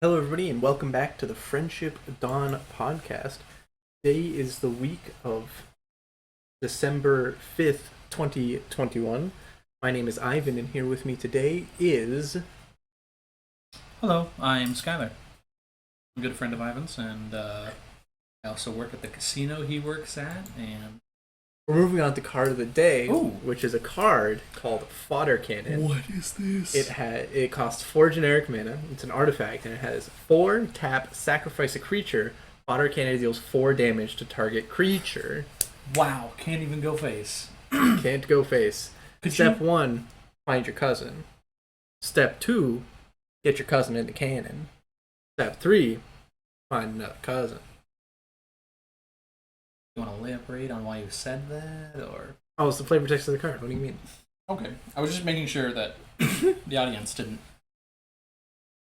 Hello, everybody, and welcome back to the Friendship Dawn podcast. Today is the week of December 5th, 2021. My name is Ivan, and here with me today is... Hello, I'm Skylar. I'm a good friend of Ivan's, and I also work at the casino he works at, and... We're moving on to card of the day, Ooh. which is a card called Fodder Cannon. What is this? It costs 4 generic mana. It's an artifact, and it has 4 tap, sacrifice a creature. Fodder Cannon deals 4 damage to target creature. Wow, can't even go face. Can't go face. Could Step you... 1, find your cousin. Step 2, get your cousin in the cannon. Step 3, find another cousin. You want to elaborate on why you said that, or... Oh, it's the flavor text of the card. What do you mean? Okay, I was just making sure that the audience didn't...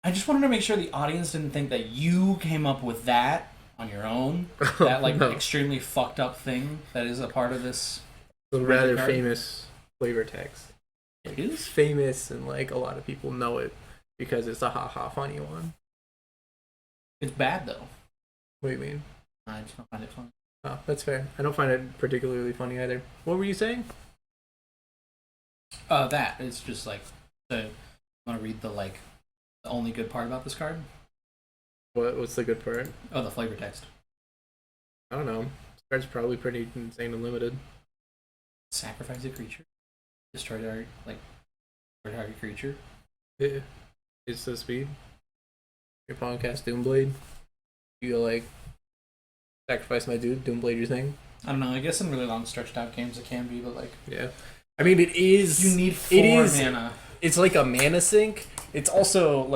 I just wanted to make sure the audience didn't think that you came up with that on your own. That, No. extremely fucked up thing that is a part of this... It's a rather card? famous flavor text. It It's is? famous, and a lot of people know it because it's a ha-ha funny one. It's bad, though. What do you mean? I just don't find it fun. Oh, that's fair. I don't find it particularly funny either. What were you saying? That is just I want to read the only good part about this card. What's the good part? Oh, the flavor text. I don't know. This card's probably pretty insane and limited. Sacrifice a creature. Destroy target creature. Yeah. It's the speed. Your opponent casts Doomblade. You go sacrifice my dude, Doomblade your thing. I don't know. I guess in really long stretched out games it can be, but Yeah. I mean, it is. you need 4 mana. It's like a mana sink. It's also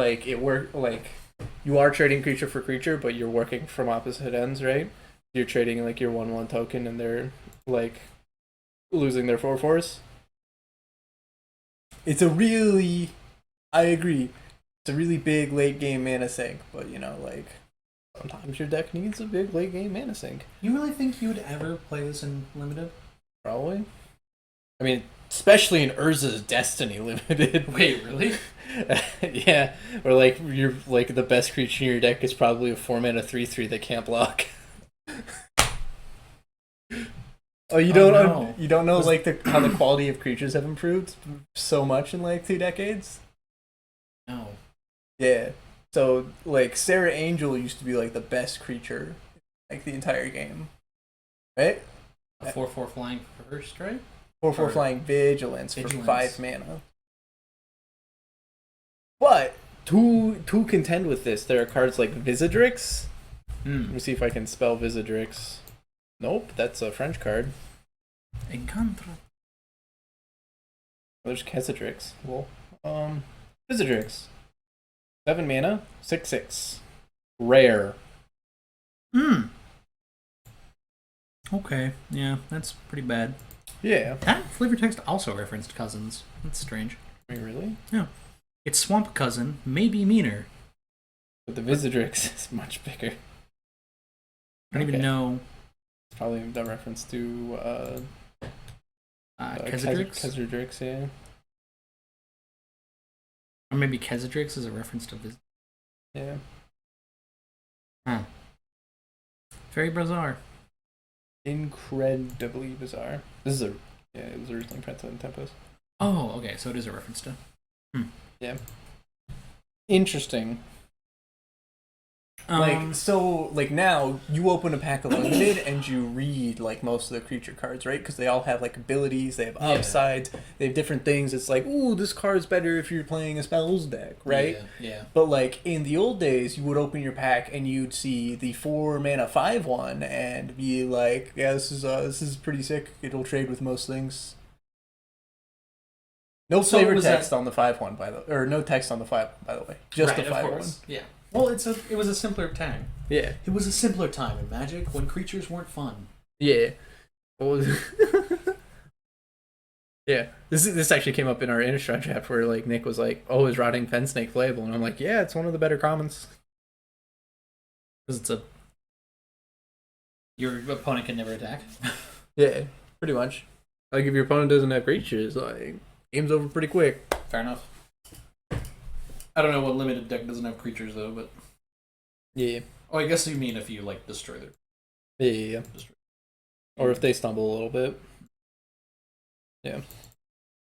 you are trading creature for creature, but you're working from opposite ends, right? You're trading your 1/1 token, and they're losing their 4/4s. It's a really, I agree. It's a really big late game mana sink, but sometimes your deck needs a big late game mana sink. You really think you would ever play this in limited? Probably. I mean, especially in Urza's Destiny Limited. Wait, really? Yeah, or you're the best creature in your deck is probably a 4-mana 3/3 that can't block. Oh, you don't no. you don't know how the quality of creatures have improved so much in 2 decades? No. Yeah. So Sarah Angel used to be the best creature the entire game. Right? A 4/4 flying first, right? 4/4 flying vigilance for Vigilance. 5 mana. But to contend with this, there are cards like Visidrix. Let me see if I can spell Visidrix. Nope, that's a French card. Encanto. There's Quesadrix. Well, Visidrix. 7 mana, 6/6. Rare. Okay, yeah, that's pretty bad. Yeah. That flavor text also referenced cousins. That's strange. I mean, really? Its swamp cousin may be meaner. But the Visidrix is much bigger. I don't even know. It's probably a reference to Quesadrix? Quesadrix, yeah. Or maybe Quesadrix is a reference to Viz. Yeah. Huh. Very bizarre. Incredibly bizarre. It was originally printed in Tempest. Oh, okay, so it is a reference to. Yeah. Interesting. Now you open a pack of limited and you read most of the creature cards, right? Because they all have abilities, they have upsides, they have different things. It's ooh, this card's better if you're playing a spells deck, right? Yeah. But in the old days, you would open your pack and you'd see the 4-mana 5/1 and be yeah, this is pretty sick. It'll trade with most things. No flavor text on the 5/1 or no text on the 5, by the way. Just the 5/1. Yeah. Well, it was a simpler time. Yeah. It was a simpler time in Magic when creatures weren't fun. Yeah. Yeah. This actually came up in our Innistrad chat where Nick was oh, is Rotting Fen Snake playable? And I'm yeah, it's one of the better commons. Because your opponent can never attack. Yeah, pretty much. If your opponent doesn't have creatures, game's over pretty quick. Fair enough. I don't know what limited deck doesn't have creatures though, but Yeah. oh, I guess you mean if you like destroy their Yeah. Or if they stumble a little bit. Yeah.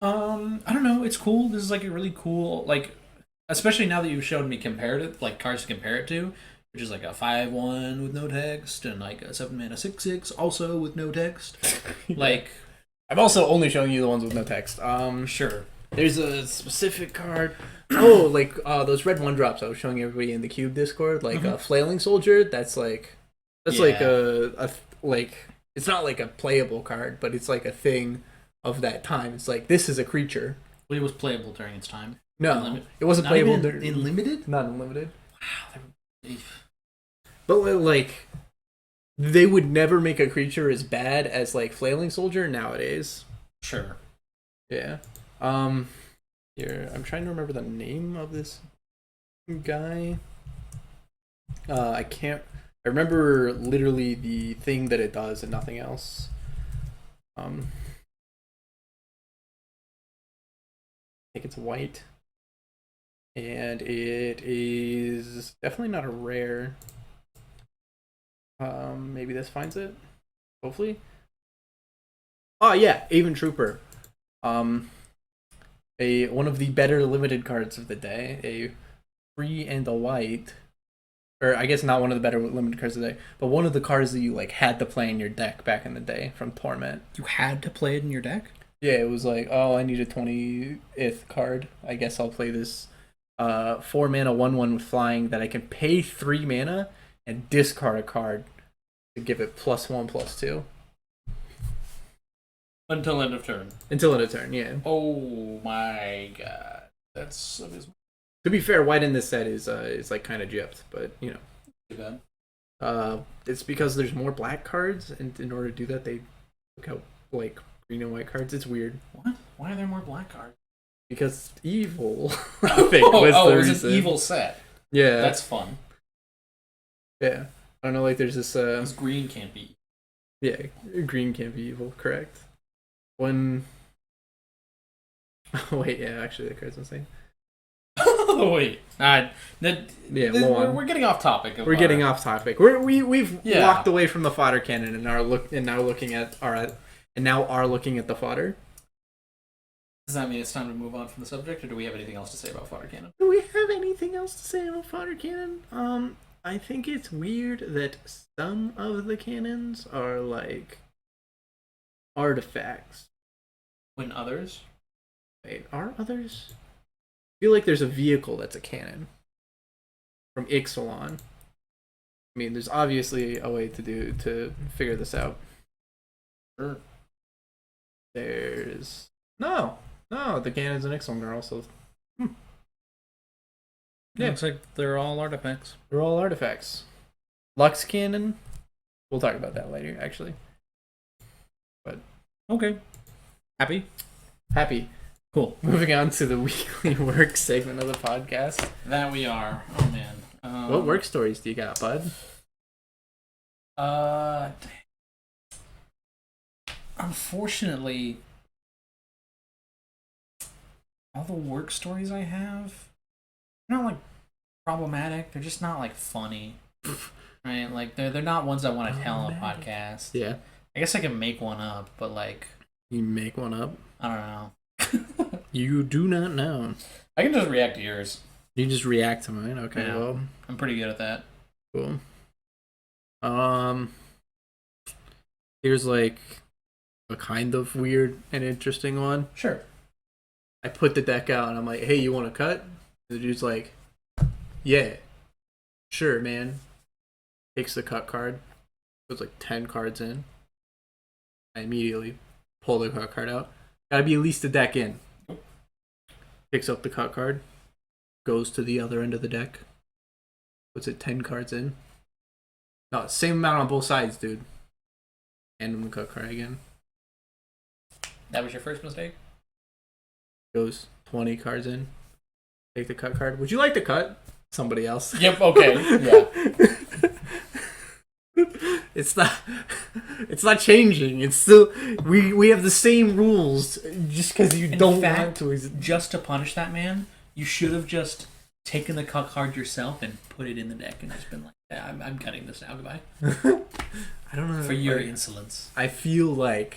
I don't know. It's cool. This is like a really cool, like, especially now that you've showed me comparative, like cards to compare it to, which is like a 5/1 with no text and like a 7-mana 6/6 also with no text. Like, I'm also only showing you the ones with no text. sure. There's a specific card. Oh, like those red 1-drops I was showing everybody in the Cube Discord, like a Flailing Soldier. That's like like a like it's not like a playable card, but it's like a thing of that time. It's like this is a creature. Well, it was playable during its time. No, it wasn't Not playable. even in limited? Not unlimited. Wow. But like, they would never make a creature as bad as like Flailing Soldier nowadays. Sure. Yeah. Here I'm trying to remember the name of this guy. I can't. I remember literally the thing that it does and nothing else. I think it's white, and it is definitely not a rare. Maybe this finds it. Hopefully. Oh yeah, Aven Trooper. One of the better limited cards of the day. A 3 and a white, or I guess not one of the better limited cards of the day, but one of the cards that you like had to play in your deck back in the day from Torment. You had to play it in your deck? Yeah, it was like, oh, I need a 20th card. I guess I'll play this 4 mana 1/1 with flying that I can pay 3 mana and discard a card to give it +1/+2. Until end of turn. Until end of turn, yeah. Oh my god. That's abysmal. To be fair, white in this set is like kind of gypped, but you know. Too bad. It's because there's more black cards, and in order to do that, they look out like green and white cards. It's weird. What? Why are there more black cards? Because evil. I think was the it was reason. an evil set. Yeah. That's fun. Yeah. I don't know, like there's this Because green can't be. Yeah, green can't be evil, correct. When oh wait, yeah, actually that card's insane. Oh wait. We're getting off topic. We're getting off topic. We've walked away from the fodder cannon and now looking at the fodder. Does that mean it's time to move on from the subject, or do we have anything else to say about fodder cannon? Do we have anything else to say about fodder cannon? I think it's weird that some of the cannons are like artifacts. When others? Wait, are others? I feel like there's a vehicle that's a cannon from Ixalan. I mean, there's obviously a way to figure this out. Sure. There's no, the cannons in Ixalan are also. Yeah, looks like they're all artifacts. They're all artifacts. Lux cannon. We'll talk about that later, actually. But okay, happy. Cool. Moving on to the weekly work segment of the podcast. That we are. Oh man. What work stories do you got, bud? Unfortunately, all the work stories I have, they're not like problematic. They're just not like funny, right? Like they're not ones I want to tell on a podcast. Yeah. I guess I can make one up, but like you make one up. I don't know. You do not know. I can just react to yours. You just react to mine. Okay, Yeah. well, I'm pretty good at that. cool. Here's like a kind of weird and interesting one. Sure. I put the deck out and I'm like, "Hey, you want to cut?" The dude's like, "Yeah, sure, man." Takes the cut card. Puts like 10 cards in. I immediately pull the cut card out. Gotta be at least a deck in. Picks up the cut card. Goes to the other end of the deck. Puts it 10 cards in. No, same amount on both sides, dude. Hand him the cut card again. That was your first mistake? Goes 20 cards in. Take the cut card. Would you like to cut? Somebody else. Yep, okay. Yeah. It's not changing. It's still we have the same rules just because you don't want to. Just to punish that man, you should have just taken the card yourself and put it in the deck and just been like, yeah, I'm cutting this now. Goodbye. I don't know. For your insolence. I feel like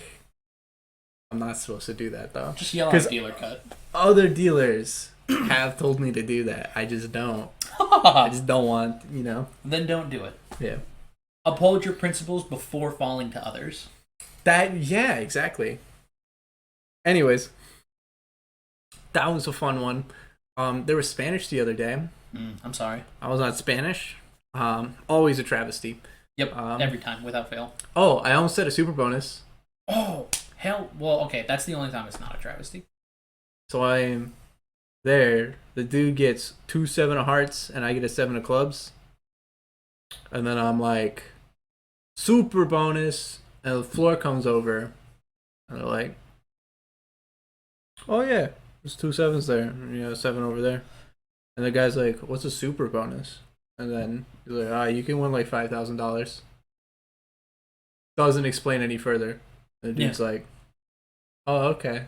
I'm not supposed to do that though. Just yell out dealer cut. Other dealers have told me to do that. I just don't. I just don't want, Then don't do it. Yeah. Uphold your principles before falling to others. Yeah, exactly. Anyways, that was a fun one. There was Spanish the other day. I'm sorry. I was on Spanish. Always a travesty. Yep, every time, without fail. Oh, I almost said a super bonus. Oh, hell. Well, okay, that's the only time it's not a travesty. So I'm there. The dude gets 2 7 of hearts, and I get a 7 of clubs. And then I'm like, super bonus. And the floor comes over. And they're like, oh yeah, there's 2 7s there. 7 over there. And the guy's like, what's a super bonus? And then he's like, you can win like $5,000. Doesn't explain any further. And the dude's like, oh, okay.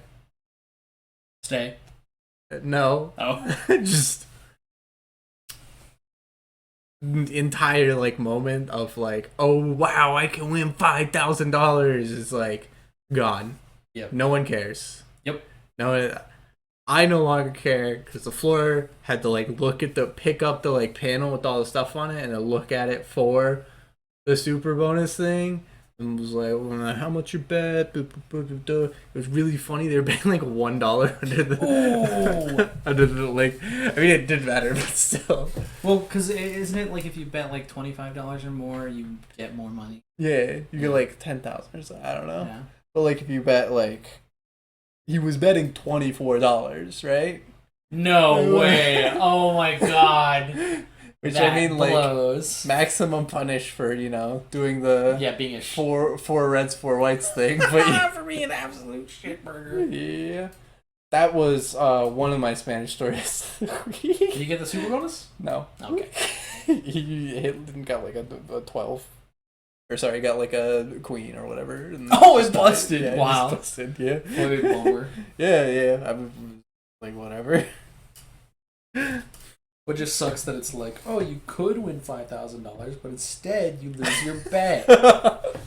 Stay. No. Oh. Just entire like moment of like, oh wow, I can win $5,000 is like gone. Yep. No one cares. Yep. No, I no longer care because the floor had to like pick up the like panel with all the stuff on it and then look at it for the super bonus thing. And was like, well, how much you bet? It was really funny. They were betting like $1 under the, under the like. I mean, it didn't matter, but still. Well, because isn't it like if you bet like $25 or more, you get more money? Yeah, you get like 10,000 or something. I don't know. Yeah. But like if you bet like, he was betting $24, right? No way! Oh my god! Which that I mean, like blows. maximum punish for doing the being a four reds 4 whites thing, but for being an absolute shitburger. Yeah, that was one of my Spanish stories. Did you get the super bonus? No. Okay. He got like a 12. Or sorry, got like a queen or whatever. And it's busted. Yeah, wow. It's busted. Yeah. What a bummer. Yeah. I'm like whatever. What just sucks that it's like, oh, you could win $5,000, but instead you lose your bet.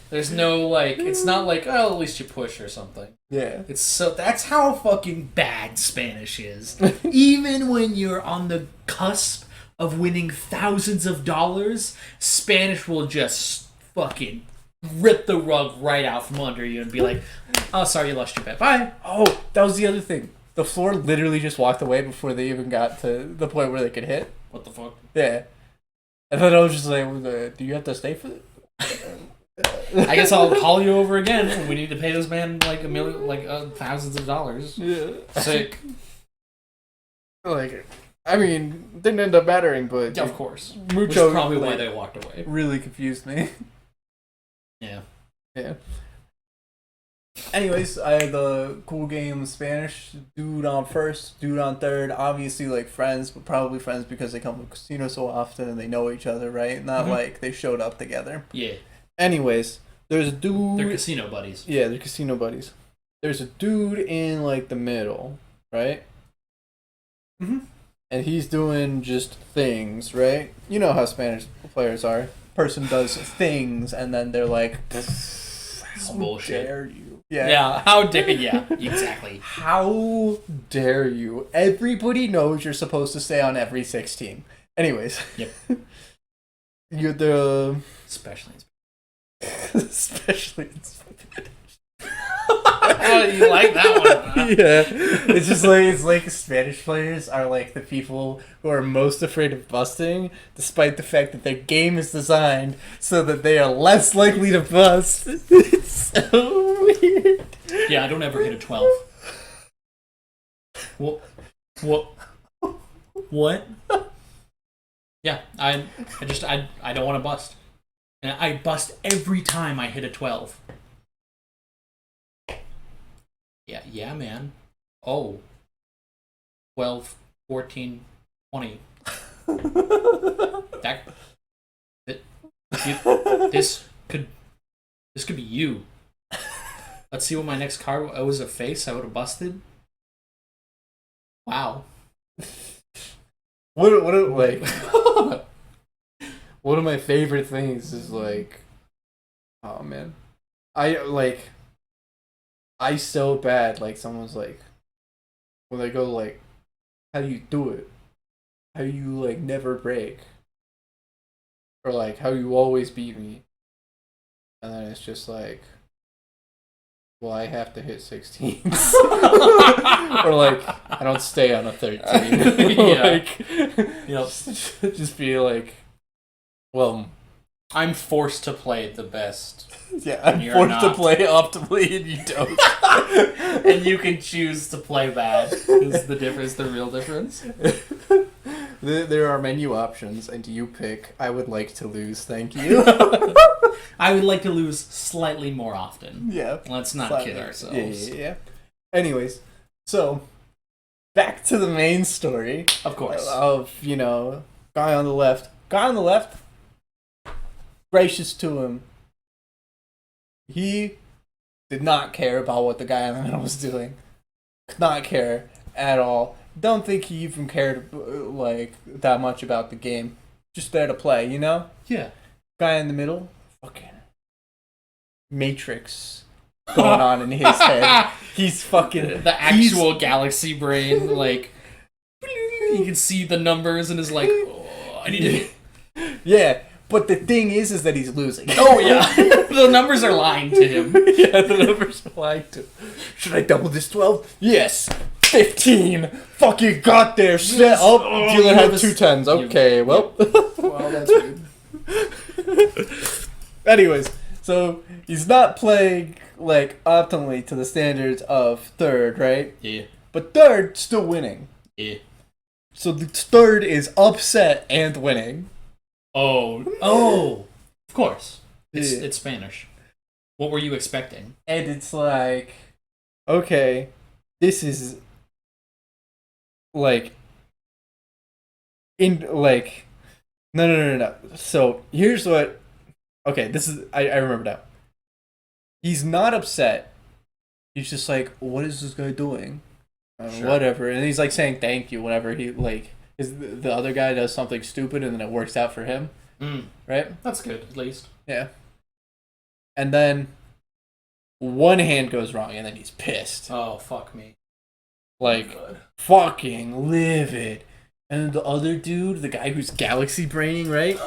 There's no like, it's not like, oh, at least you push or something. Yeah. It's so that's how fucking bad Spanish is. Even when you're on the cusp of winning thousands of dollars, Spanish will just fucking rip the rug right out from under you and be like, oh, sorry, you lost your bet. Bye. Oh, that was the other thing. The floor literally just walked away before they even got to the point where they could hit. What the fuck? Yeah. And then I was just like, do you have to stay for it? I guess I'll call you over again when we need to pay this man like $1 million, like thousands of dollars. Yeah. Sick. Like, I mean, didn't end up mattering, but Of course. Mucho, Which is probably like, why they walked away. really confused me. Yeah. Yeah. Anyways, I had the cool game of Spanish. Dude on first, dude on third. Obviously, like friends, but probably friends because they come to casino so often and they know each other, right? Not like they showed up together. Yeah. Anyways, there's a dude. They're casino buddies. Yeah, they're casino buddies. There's a dude in like the middle, right? Mm-hmm. And he's doing just things, right? You know how Spanish players are. Person does things, and then they're like, "How bullshit. dare you?" Yeah, how dare yeah, exactly. How dare you? Everybody knows you're supposed to stay on every 16. Anyways. Yep. You're the Especially especially oh, you like that one, huh? Yeah. It's like Spanish players are like the people who are most afraid of busting, despite the fact that their game is designed so that they are less likely to bust. It's so weird. Yeah, I don't ever hit a 12. What? Yeah, I don't want to bust. And I bust every time I hit a 12. Yeah, man. Oh. 12, 14, 20. This could be you. Let's see what my next card was. A face I would have busted. Wow. like one of my favorite things is like, oh man, I so bad like someone's like when they go like, how do you do it? How do you like never break? Or like how you always beat me? And then it's just like, well, I have to hit 16s. Or like I don't stay on a 13. Like, Yep. just be like, well, I'm forced to play the best. yeah, I'm You're forced to not. play optimally and you don't. And you can choose to play bad. Is the difference the real difference? There are menu options, and you pick, I would like to lose, thank you. I would like to lose slightly more often. Yeah. Let's not Slightly. kid ourselves. Yeah. Anyways, so, back to the main story. Of course. Of, guy on the left. Guy on the left, gracious to him. He did not care about what the guy in the middle was doing. Could not care at all. Don't think he even cared, like, that much about the game. Just there to play, Yeah. Guy in the middle, fucking Matrix going on in his head. He's fucking... The actual galaxy brain, like, you can see the numbers and is like, oh, I need to... Yeah, but the thing is that he's losing. Oh, yeah. The numbers are lying to him. Yeah, the numbers are lying to him. Should I double this 12? Yes! 15! Fucking got there! Set up! Dealer had 2 10s. Okay, well... Well, that's weird. Anyways, so he's not playing, like, optimally to the standards of third, right? Yeah. But third, still winning. Yeah. So the third is upset and winning. Oh. Of course. It's Yeah. it's Spanish. What were you expecting? And it's like, okay, this is, like, no. So here's what, okay, this is, I remember now. He's not upset. He's just like, what is this guy doing? Sure. Whatever. And he's like saying thank you whenever he, like, the other guy does something stupid and then it works out for him. Right? That's good, at least. Yeah. And then one hand goes wrong and then he's pissed. Oh, fuck me. Like, God. fucking livid. And then the other dude, the guy who's galaxy braining, right?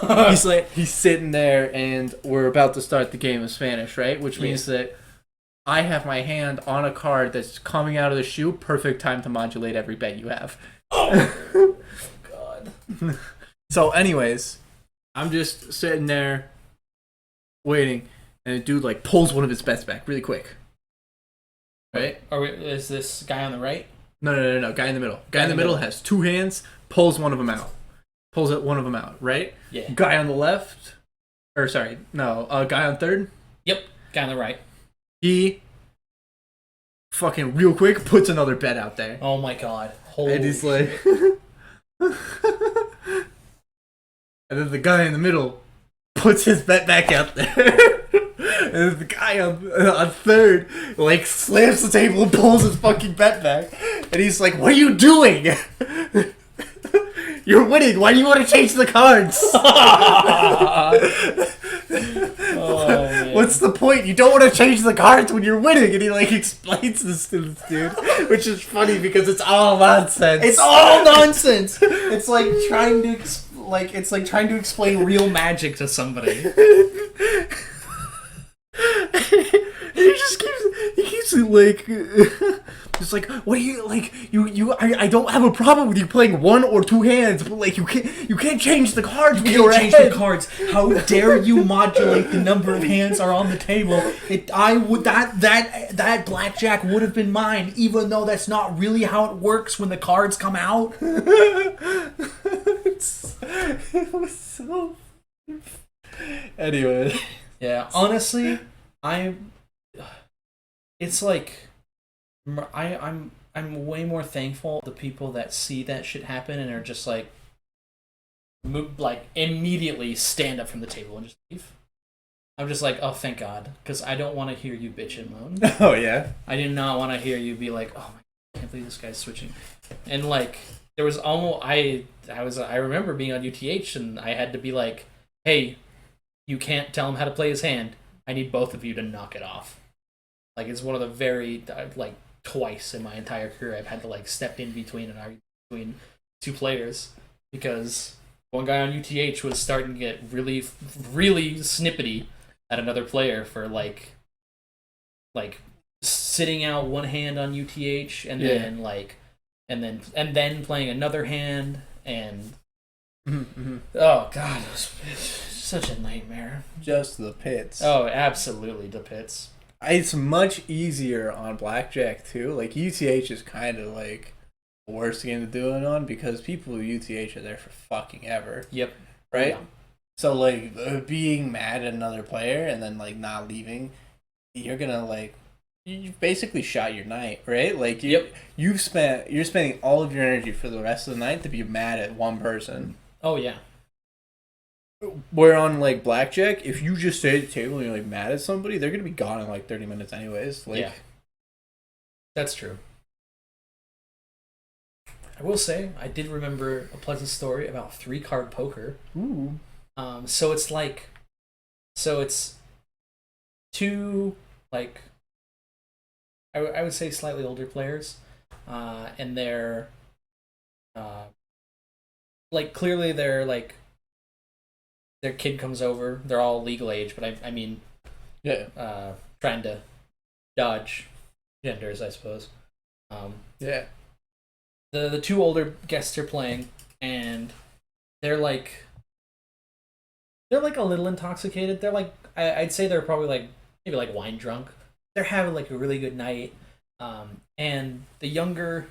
he's sitting there and we're about to start the game of Spanish, right? Which means that I have my hand on a card that's coming out of the shoe. Perfect time to modulate every bet you have. Oh, God. So anyways, I'm just sitting there waiting, and a dude like pulls one of his bets back really quick. Right? Is this guy on the right? No. Guy in the middle. Guy in the middle has 2 hands, pulls one of them out. Pulls one of them out, right? Yeah. Guy on the left, guy on third, Yep. Guy on the right. he fucking real quick puts another bet out there. Oh my God. Holy And he's shit. like... And then the guy in the middle puts his bet back out there. And then the guy on third, like, slams the table and pulls his fucking bet back. And he's like, what are you doing? You're winning. Why do you want to change the cards? man. What's the point? You don't want to change the cards when you're winning. And he, like, explains this to this dude. Which is funny because it's all nonsense. It's all nonsense. It's like trying to trying to explain real magic to somebody. he keeps like just like, what do you like, I don't have a problem with you playing 1 or 2 hands, but like you can't change the cards when you're Change ahead. the cards. How dare you modulate the number of hands are on the table? That blackjack would have been mine, even though that's not really how it works when the cards come out. It was so anyway. Yeah, honestly, it's like I'm way more thankful the people that see that shit happen and are just like immediately stand up from the table and just leave. I'm just like, oh, thank God, because I don't want to hear you bitch and moan. Oh yeah. I did not want to hear you be like, oh my God, I can't believe this guy's switching. And like, there was almost I remember being on UTH and I had to be like, hey, you can't tell him how to play his hand. I need both of you to knock it off. Like it's one of the very like twice in my entire career I've had to like step in between and argue between two players because one guy on UTH was starting to get really really snippety at another player for like sitting out one hand on UTH and Yeah. then like and then playing another hand and oh god, it was such a nightmare. Just the pits. Oh, absolutely the pits. It's much easier on blackjack too. Like UTH is kind of like the worst game to do it on because people with UTH are there for fucking ever, Yep. right? Yeah. So like being mad at another player and then like not leaving, you're gonna like you basically shot your night, right? Like you're spending all of your energy for the rest of the night to be mad at one person. Oh yeah. Where on like blackjack, if you just stay at the table and you're like mad at somebody, they're gonna be gone in like 30 minutes anyways. Like, Yeah. That's true. I will say I did remember a pleasant story about 3-card poker. ooh, So it's two like I would say slightly older players, and they're like clearly they're like their kid comes over. They're all legal age, but I mean yeah, trying to dodge genders, I suppose. yeah, The two older guests are playing, and they're like a little intoxicated. They're like I'd say they're probably like maybe like wine drunk. They're having like a really good night, and the younger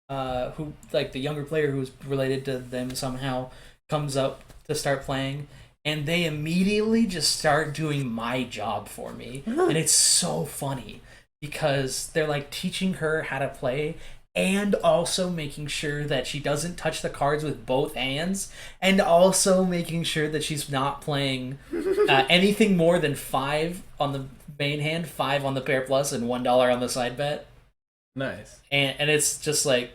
the younger player who's related to them somehow comes up to start playing, and they immediately just start doing my job for me, and it's so funny because they're like teaching her how to play and also making sure that she doesn't touch the cards with both hands, and also making sure that she's not playing anything more than 5 on the main hand, 5 on the pair plus, and $1 on the side bet. nice. And it's just like,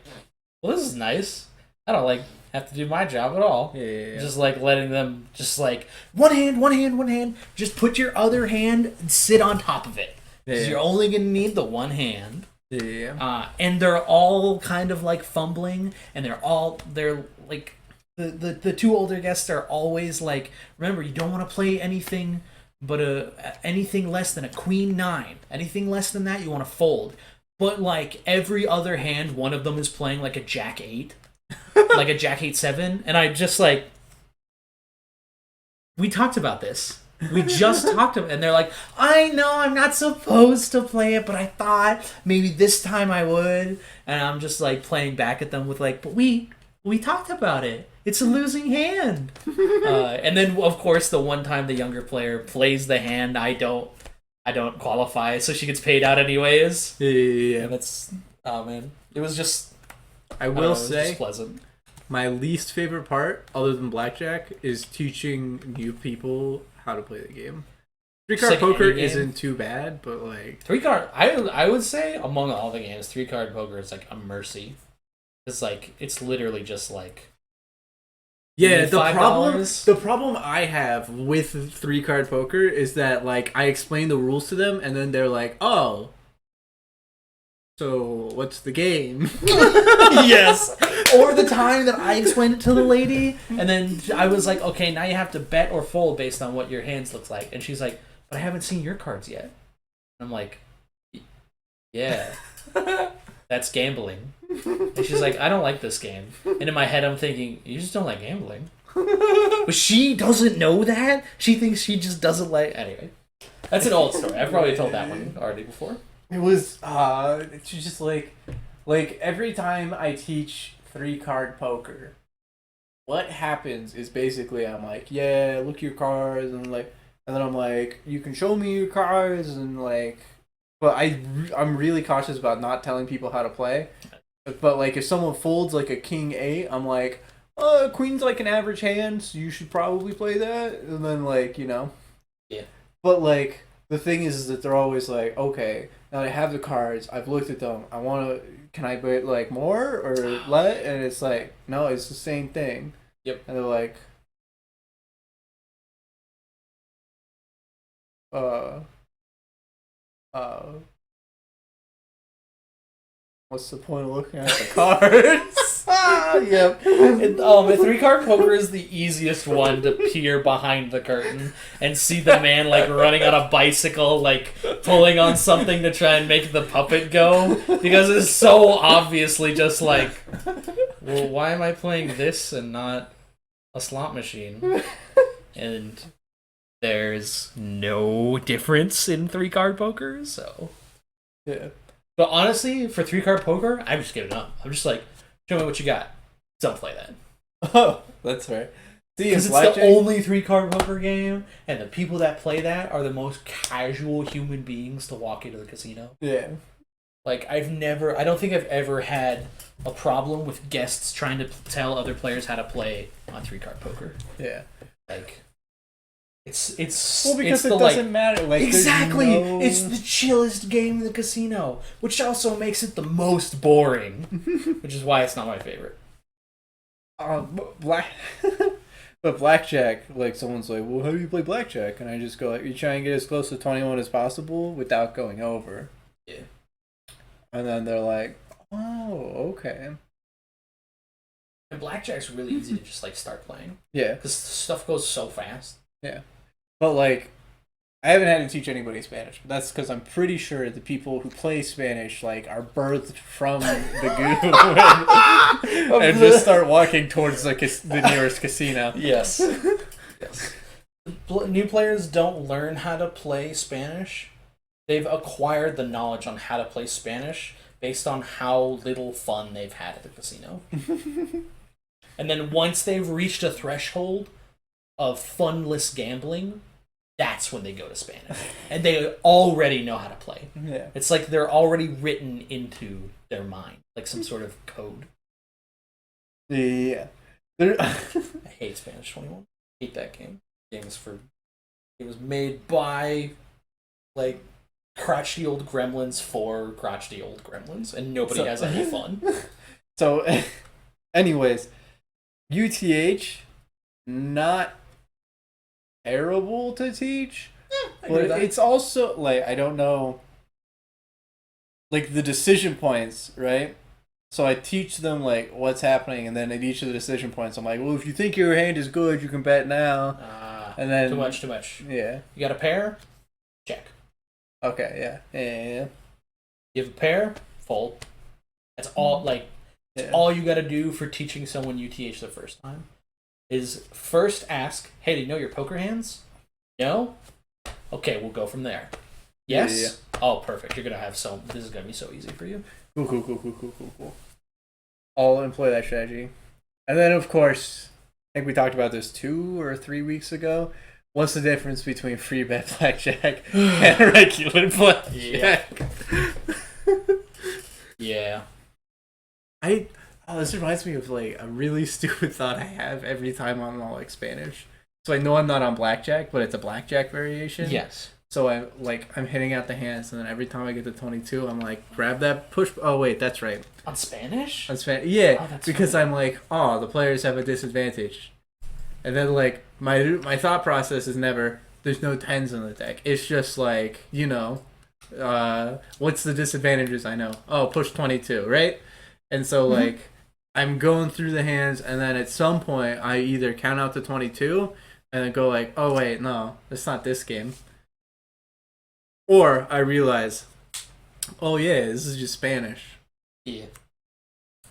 well, this is nice. I don't like have to do my job at all. Yeah. Just like letting them just like one hand, one hand, one hand. Just put your other hand and sit on top of it. Because you're only gonna need the one hand. Yeah. And they're all kind of like fumbling, and they're like the two older guests are always like, remember, you don't want to play anything but anything less than a queen 9. Anything less than that you want to fold. But like every other hand, one of them is playing like a jack 8, like a jack 8-7, and I just like, we talked about this. We just talked about it, and they're like, I know I'm not supposed to play it, but I thought maybe this time I would. And I'm just like playing back at them with like, but we talked about it. It's a losing hand. And then of course the one time the younger player plays the hand I don't qualify, so she gets paid out anyways. Yeah. And that's, oh man, it was just, I I will don't know, it was say just pleasant. my least favorite part, other than blackjack, is teaching new people how to play the game. 3-card like poker any game? isn't too bad, but like 3-card, I would say among all the games, 3-card poker is like a mercy. It's like, it's literally just like, yeah, need the $5? problem I have with 3-card poker is that like I explain the rules to them and then they're like, "Oh, so what's the game?" yes. Or the time that I explained it to the lady, and then I was like, okay, now you have to bet or fold based on what your hands look like. And she's like, but I haven't seen your cards yet. I'm like, yeah, that's gambling. And she's like, I don't like this game. And in my head, I'm thinking, you just don't like gambling. But she doesn't know that. She thinks she just doesn't like. Anyway, that's an old story. I've probably told that one already before. It was it's just like every time I teach 3-card poker, what happens is basically I'm like, yeah, look at your cards, and then I'm like, you can show me your cards, and like, but I'm really cautious about not telling people how to play. But like if someone folds like a king 8, I'm like, queen's like an average hand, so you should probably play that, and then like, you know. Yeah. But like the thing is that they're always like, okay, now I have the cards. I've looked at them. I want to. Can I bet like more or let? And it's like, no, it's the same thing. Yep. And they're like, uh, what's the point of looking at the cards? Yep. A 3-card poker is the easiest one to peer behind the curtain and see the man like running on a bicycle, like pulling on something to try and make the puppet go, because it's so obviously just like, well, why am I playing this and not a slot machine? And there's no difference in 3-card poker, so. Yeah. But honestly, for 3-card poker, I'm just giving up. I'm just like, show me what you got. Don't play that. Oh, that's right. Because it's the only 3-card poker game, and the people that play that are the most casual human beings to walk into the casino. Yeah. Like, I don't think I've ever had a problem with guests trying to tell other players how to play on 3-card poker. Yeah. Like, it's because it's it doesn't matter. Like, exactly, there's it's the chillest game in the casino, which also makes it the most boring, which is why it's not my favorite. But blackjack, like someone's like, well, how do you play blackjack? And I just go like, you try and get as close to 21 as possible without going over. Yeah. And then they're like, oh, okay. And blackjack's really easy to just like start playing. Yeah. Because stuff goes so fast. Yeah. But like, I haven't had to teach anybody Spanish, but that's because I'm pretty sure the people who play Spanish like are birthed from the goo and just start walking towards the nearest casino. Yes. Yes. New players don't learn how to play Spanish. They've acquired the knowledge on how to play Spanish based on how little fun they've had at the casino. And then once they've reached a threshold of funless gambling, that's when they go to Spanish. And they already know how to play. Yeah. It's like they're already written into their mind, like some sort of code. Yeah. I hate Spanish 21. I hate that game. It was made by like crotchety old gremlins for crotchety old gremlins, and nobody has any fun. So, anyways, UTH, not terrible to teach, but it's also like, I don't know, like the decision points, right? So I teach them like what's happening, and then at each of the decision points, I'm like, well, if you think your hand is good, you can bet now. And then too much. Yeah. You got a pair? Check. Okay. Yeah. You have a pair? Fold. That's all. Like, Yeah. all you got to do for teaching someone UTH the first time is first ask, "Hey, do you know your poker hands?" No. Okay, we'll go from there. Yes. Yeah. Oh, perfect. You're gonna have this is gonna be so easy for you. Cool. I'll employ that strategy. And then, of course, I think we talked about this 2 or 3 weeks ago. What's the difference between free bet blackjack and regular blackjack? Yeah. This reminds me of like a really stupid thought I have every time I'm on like Spanish. So I know I'm not on blackjack, but it's a blackjack variation. Yes. So I'm hitting out the hands, and then every time I get to 22, I'm like, grab that push. Oh wait, that's right. On Spanish? On Spanish, yeah, Oh, that's because funny. I'm like, oh, the players have a disadvantage, and then like my thought process is never there's no tens in the deck. It's just like, what's the disadvantages I know? Oh, push 22, right? And so like I'm going through the hands, and then at some point I either count out to 22 and then go like, oh wait, no, it's not this game. Or I realize, oh yeah, this is just Spanish. Yeah.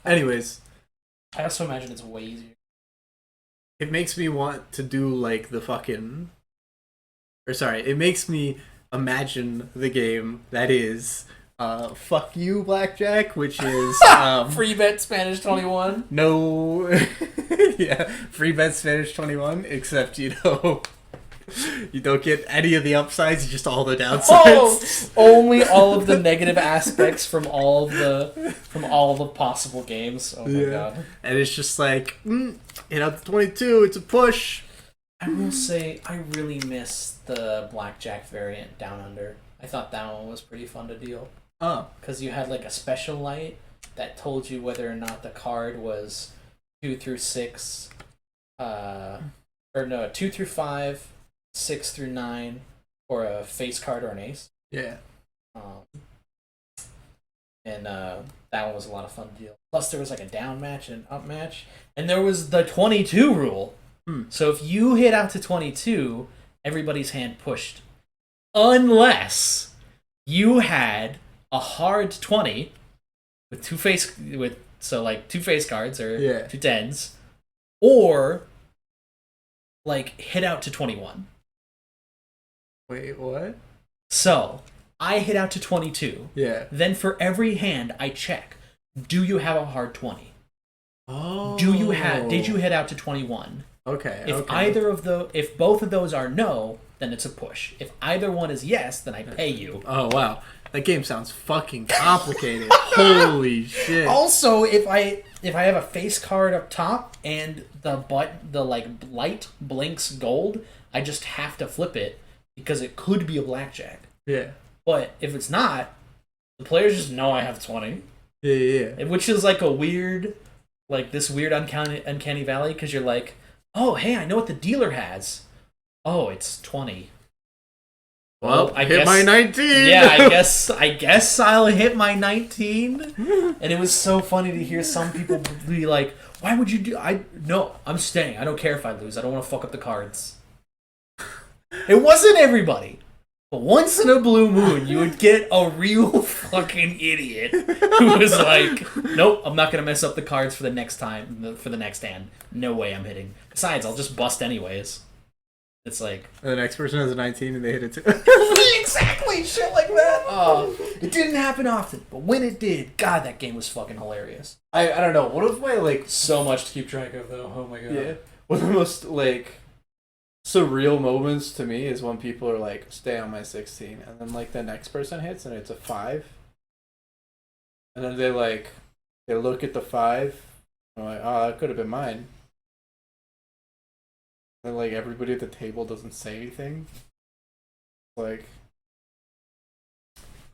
Anyways, I also imagine it's way easier. it makes me want to do like it makes me imagine the game that is Fuck You Blackjack, which is Free bet Spanish 21. no yeah, free bet Spanish 21, except you don't get any of the upsides, just all the downsides. Only all of the negative aspects from all of the possible games. Oh my god. And it's just like, hit out the 22, it's a push. I will say I really miss the blackjack variant Down Under. I I thought that one was pretty fun to deal. Oh. Because you had like a special light that told you whether or not the card was 2 through 6, or no, 2 through 5, 6 through 9, or a face card or an ace. Yeah. And that one was a lot of fun to deal. Plus, there was like a down match and an up match, and there was the 22 rule. So if you hit out to 22, everybody's hand pushed, unless you had a hard 20 with two face cards or 2 10s, or like hit out to 21. Wait, what? So I hit out to 22. Yeah. Then for every hand I check, do you have a hard 20? Oh. Did you hit out to 21? Okay. If both of those are no, then it's a push. If either one is yes, then I pay you. Oh wow. That game sounds fucking complicated. Holy shit. Also, if I have a face card up top and the light blinks gold, I just have to flip it because it could be a blackjack. Yeah. But if it's not, the players just know I have 20. Yeah. Which is like a weird, like this weird uncanny valley, because you're like, oh, hey, I know what the dealer has. Oh, it's 20. Well, I hit guess, my 19. Yeah, I guess I'll hit my 19. And it was so funny to hear some people be like, why would you do... I'm staying. I don't care if I lose. I don't want to fuck up the cards. It wasn't everybody. But once in a blue moon, you would get a real fucking idiot who was like, nope, I'm not going to mess up the cards for the next hand. No way I'm hitting. Besides, I'll just bust anyways. It's like... The next person has a 19 and they hit it too. Exactly! Shit like that! It didn't happen often, but when it did, God, that game was fucking hilarious. I don't know. One of my, like... So much to keep track of, though. Oh my god. Yeah. One of the most, like... surreal moments to me is when people are like, stay on my 16, and then like the next person hits and it's a 5, and then they look at the 5 and I'm like, oh, that could have been mine, and like everybody at the table doesn't say anything. Like,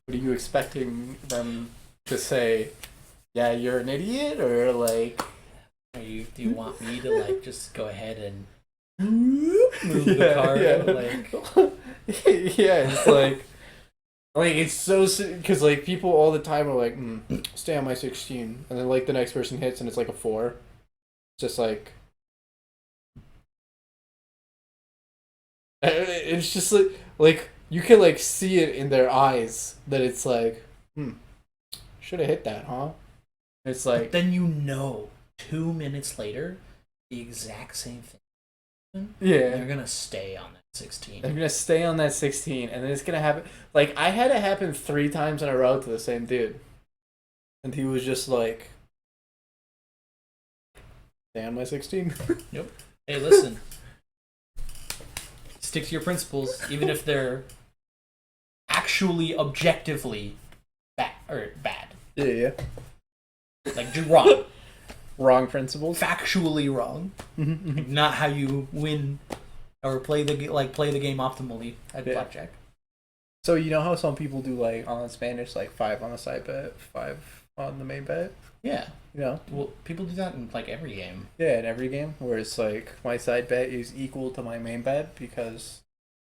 what are you expecting them to say? Yeah, you're an idiot? Or like, do you want me to like just go ahead and move the card? Yeah, it's like it's so, because like people all the time are like, stay on my 16, and then like the next person hits and it's like a 4. It's just like, it's just like you can like see it in their eyes that it's like, should have hit that, huh? It's like, but then 2 minutes later, the exact same thing. Yeah. They're gonna stay on that 16. They're gonna stay on that 16, and then it's gonna happen. Like, I had it happen 3 times in a row to the same dude, and he was just like, "Stay on my 16." Yep. Hey, listen. Stick to your principles, even if they're actually objectively bad. Yeah. Like wrong. Wrong principles. Factually wrong. Not how you win or play the game optimally at blackjack. So you know how some people do like on Spanish, like 5 on the side bet, 5 on the main bet? Yeah. You know? Well, people do that in like every game. Yeah, in every game, where it's like my side bet is equal to my main bet because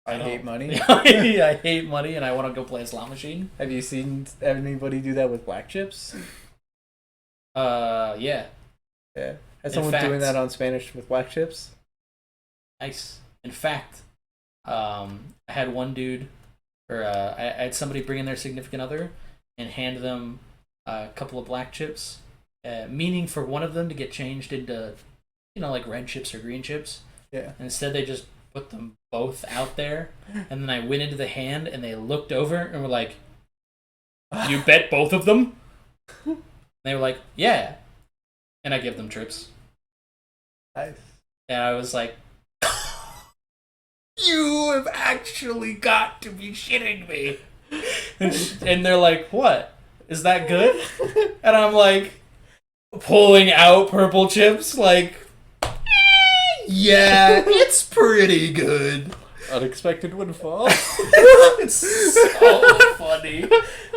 I hate money. I hate money and I want to go play a slot machine. Have you seen anybody do that with black chips? Yeah. Yeah. Has someone doing that on Spanish with black chips? Nice. In fact, I had one dude, or I had somebody bring in their significant other and hand them a couple of black chips, meaning for one of them to get changed into, like red chips or green chips. Yeah. And instead, they just put them both out there, and then I went into the hand, and they looked over and were like, "You bet both of them?" And they were like, "Yeah." And I give them trips. Nice. And I was like, you have actually got to be shitting me. And they're like, what? Is that good? And I'm like, pulling out purple chips, like, yeah, it's pretty good. Unexpected windfall. It's so funny.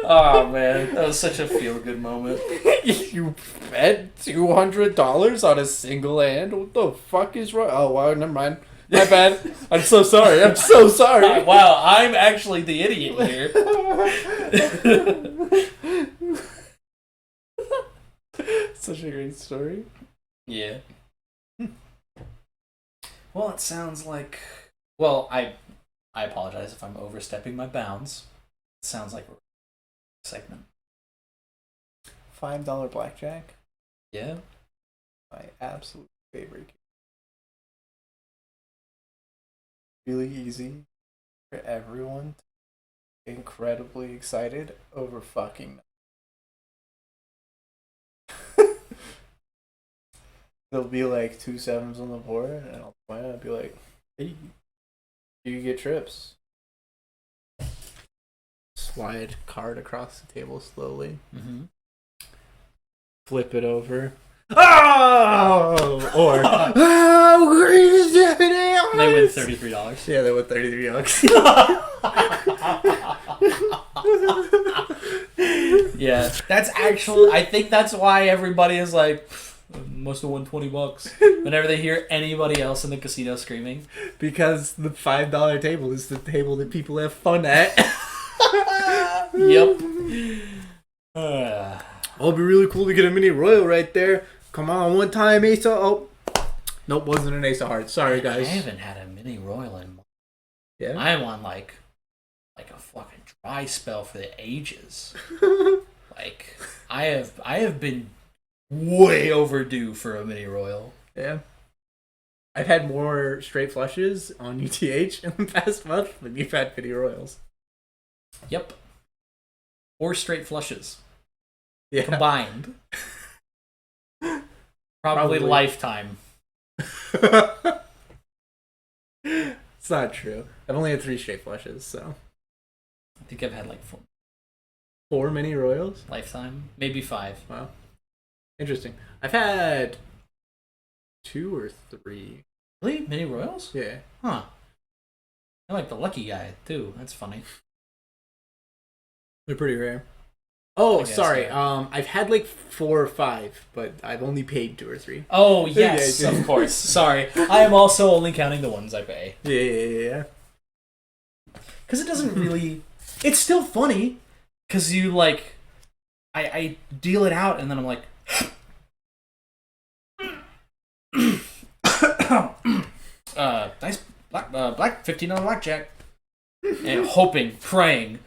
Oh man, that was such a feel good moment. You bet $200 on a single hand? What the fuck is wrong? Oh wow, never mind. My bad. I'm so sorry. I'm so sorry. Wow, I'm actually the idiot here. Such a great story. Yeah. Well, it sounds like. Well, I apologize if I'm overstepping my bounds. It sounds like a segment. $5 blackjack. Yeah. My absolute favorite game. Really easy for everyone. Incredibly excited over fucking. There'll be like 2 sevens on the board, and I'll point out and be like, "Hey, you get trips." Slide card across the table slowly. Mm-hmm. Flip it over. Oh! Or They win $33. Yeah, they win $33. Yeah, that's actually. I think that's why everybody is like, must have won $20 whenever they hear anybody else in the casino screaming. Because the $5 table is the table that people have fun at. Yep. Oh, it'd be really cool to get a mini royal right there. Come on, one time ace of... Oh. Nope, wasn't an ace of hearts. Sorry, guys. I haven't had a mini royal in. Yeah. I'm on like a fucking dry spell for the ages. Like I have been way overdue for a mini royal. Yeah. I've had more straight flushes on UTH in the past month than you've had mini royals. Yep. Or straight flushes Yeah. combined. Probably lifetime. It's not true. I've only had 3 straight flushes, so. I think I've had like 4 mini royals? lifetime, maybe 5. Wow. Interesting. I've had 2 or 3. Really? Mini royals? Yeah. Huh. I'm like the lucky guy too. That's funny. They're pretty rare. Oh, guess, sorry. yeah. I've had like 4 or 5, but I've only paid 2 or 3. Oh yes, Yeah, of course. Sorry, I am also only counting the ones I pay. Yeah. Because it doesn't really. It's still funny. Because you like, I deal it out and then I'm like, nice black $15 blackjack, and hoping, praying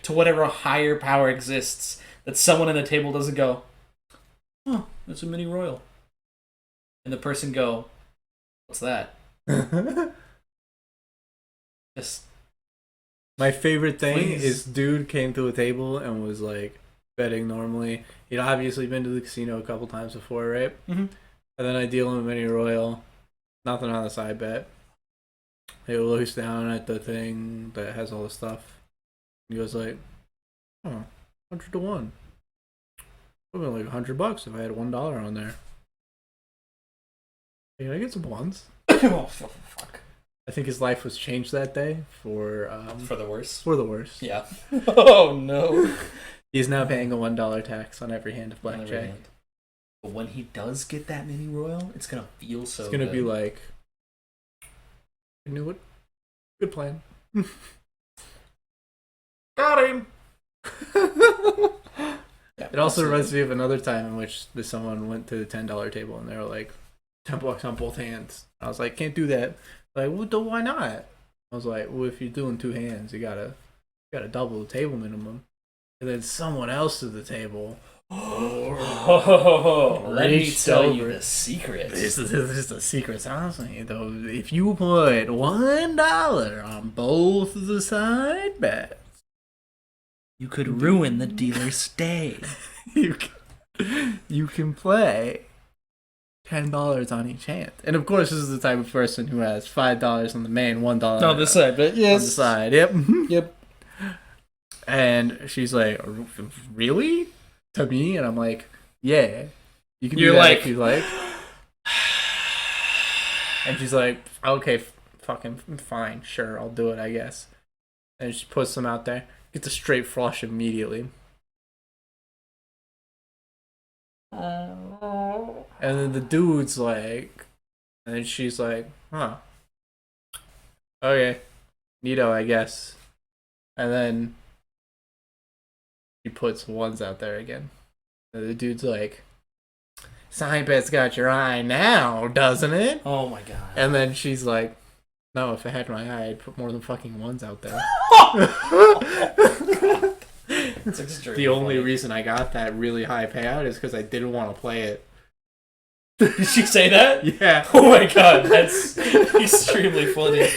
to whatever higher power exists that someone in the table doesn't go, oh, that's a mini royal, and the person go, what's that? Just My favorite thing Please. is dude came to a table and was like betting normally. He'd obviously been to the casino a couple times before, right? Mhm. And then I deal him a mini royal. Nothing on the side bet. He looks down at the thing that has all the stuff. He goes like, oh, 100 to 1. Would have been like $100 if I had $1 on there. Can I get some ones? oh fuck. I think his life was changed that day for For the worse. the worst. Yeah. Oh no. He's now paying a $1 tax on every hand of On every blackjack. hand. But when he does get that mini royal, it's gonna feel so. It's gonna good. be like, I knew it. Good plan. Got him. Yeah, It also absolutely. reminds me of another time in which someone went to the $10 table and they were like, $10 on both hands. I was like, can't do that. Like, well, why not? I was like, well, if you're doing 2 hands, you gotta double the table minimum. And then someone else at the table. Oh, let me reached tell you over. the secret. This is the secret. Honestly, though, if you put $1 on both of the side bets, You could ruin the dealer's stay. you can play $10 on each hand. And of course, this is the type of person who has $5 on the main, $1 On the side, but yes. on the side. Yep. Yep. And she's like, really? To me? And I'm like, yeah. You can You're do that like- if you like. And she's like, okay, fucking fine, sure, I'll do it, I guess. And she puts them out there, gets a straight flush immediately. And then the dude's like, and then she's like, huh. Okay. Neato, I guess. And then she puts ones out there again. And the dude's like, Side bet's got your eye now, doesn't it? Oh my god. And then she's like, no, if I had my eye, I'd put more than fucking ones out there. It's extremely The only funny. reason I got that really high payout is because I didn't want to play it. Did she say that? Yeah. Oh my god, that's extremely funny.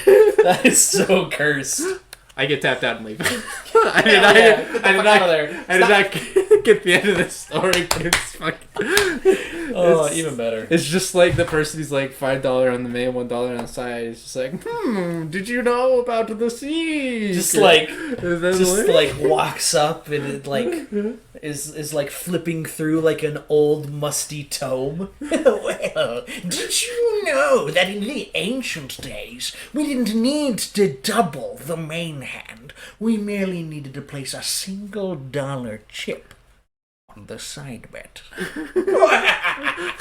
That is so cursed. I get tapped out and leave. I Hell did not. yeah, get the I did fuck not. out of there. I did not get the end of the story. It's fucking. Oh, even better. It's just like the person who's like $5 on the main, $1 on the side. It's just like, did you know about the sea? Just like Is walks up and it like is like flipping through like an old musty tome. Well, did you know that in the ancient days we didn't need to double the main hand? We merely needed to place a single dollar chip on the side bet.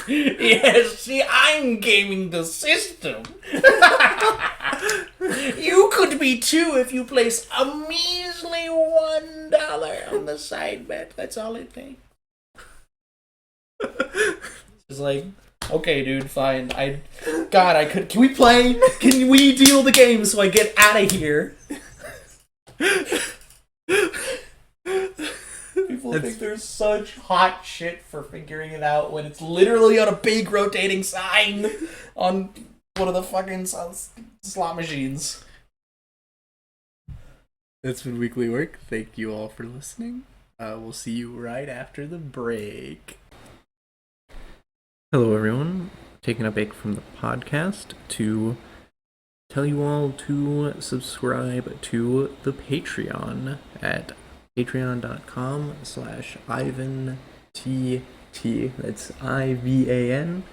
Yes, see, I'm gaming the system. You could be too if you place a measly $1 on the side bet. That's all it takes. It's like, okay, dude, fine. Can we play? Can we deal the game so I get out of here? People think they're such hot shit for figuring it out when it's literally on a big rotating sign on one of the fucking slot machines. That's been weekly work. Thank you all for listening. We'll see you right after the break. Hello, everyone. Taking a break from the podcast to tell you all to subscribe to the Patreon at patreon.com/IvanTT. That's IVANTT.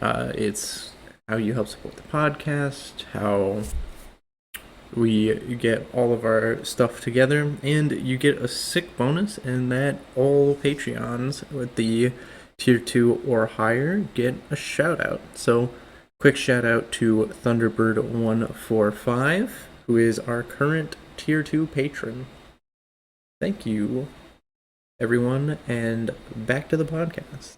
It's how you help support the podcast, how we get all of our stuff together, and you get a sick bonus in that all Patreons with the tier 2 or higher get a shout out. So quick shout out to Thunderbird145, who is our current tier 2 patron. Thank you, everyone, and back to the podcast.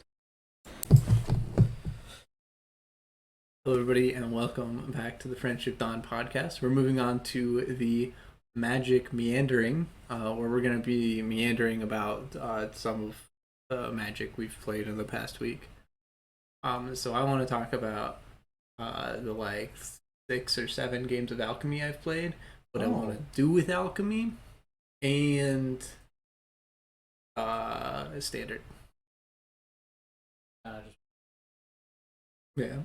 Hello, everybody, and welcome back to the Friendship Dawn podcast. We're moving on to the Magic Meandering, where we're going to be meandering about some of the Magic we've played in the past week. So I want to talk about the like 6 or 7 games of Alchemy I've played, what I want to do with Alchemy, and Standard. Yeah.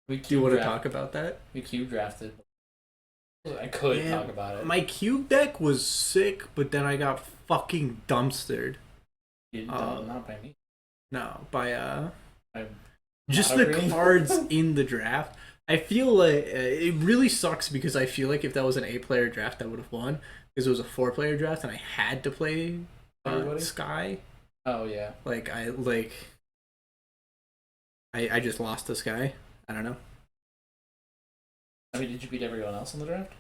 We Do you want to talk about that? We cube drafted. I could talk about it. My cube deck was sick, but then I got fucking dumpstered. Not by me. No, by I'm just not the agreeing. cards in the draft. I feel like it really sucks because I feel like if that was an 8-player draft, I would have won because it was a 4-player draft and I had to play Everybody? Sky. Oh yeah. I just lost to Sky. I don't know. I mean, did you beat everyone else in the draft?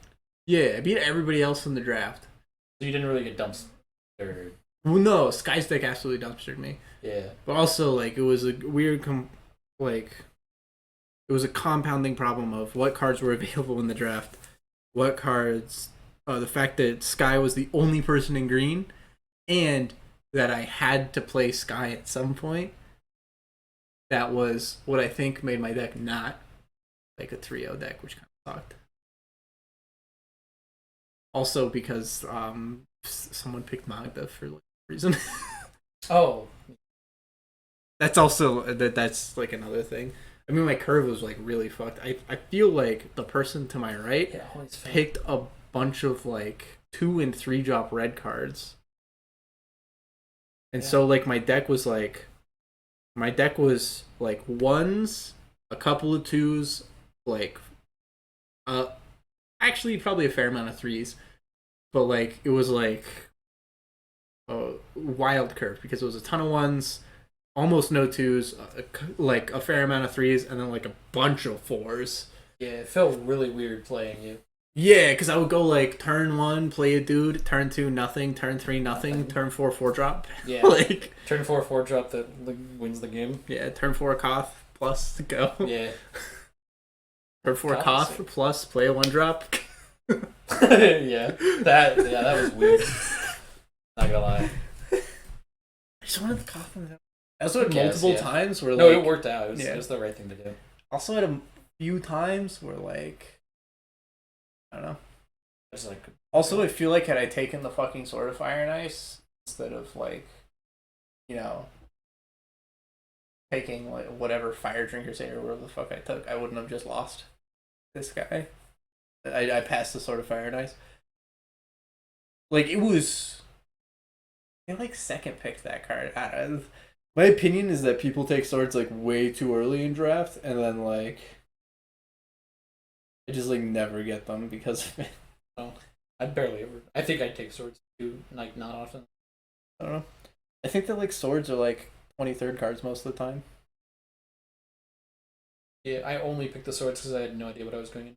Yeah, I beat everybody else in the draft. So you didn't really get dumpstered. Well, no, Sky's deck absolutely dumpstered me. Yeah. But also, like, it was a weird, it was a compounding problem of what cards were available in the draft, what cards, the fact that Sky was the only person in green, and that I had to play Sky at some point. That was what I think made my deck not like a 3-0 deck, which kind of sucked. Also because someone picked Magda for like reason. Oh. That's also that's like another thing. I mean, my curve was like really fucked. I feel like the person to my right Yeah. Holy fuck. picked a bunch of like 2 and 3 drop red cards, and Yeah. so like my deck was like ones a couple of twos, like actually probably a fair amount of threes, but like it was like a wild curve because it was a ton of ones, almost no twos, like a fair amount of threes, and then like a bunch of fours. Yeah, it felt really weird playing you. Yeah, because I would go like turn 1, play a dude, turn 2, nothing, turn 3, nothing, turn 4, 4 drop. Yeah. Like Turn 4 4 drop that wins the game. yeah, turn 4 Koth plus to go. Yeah. Turn 4 Koth Koth plus play a 1 drop. yeah. That was weird. Not gonna lie. I just wanted the Koth on that. I also had Yes, multiple yeah. times where like No, it worked out. yeah. It was the right thing to do. Also had a few times where like I don't know. It's like Also, I feel like had I taken the fucking Sword of Fire and Ice instead of like, you know, taking like whatever Fire Drinker Say or whatever the fuck I took, I wouldn't have just lost this guy. I passed the Sword of Fire and Ice. Like it was, I like second picked that card. My opinion is that people take swords like way too early in draft, and then like I just like never get them because of it. I barely ever. I think I take swords too, like not often. I don't know. I think that like swords are like 23rd cards most of the time. Yeah, I only picked the swords because I had no idea what I was going in.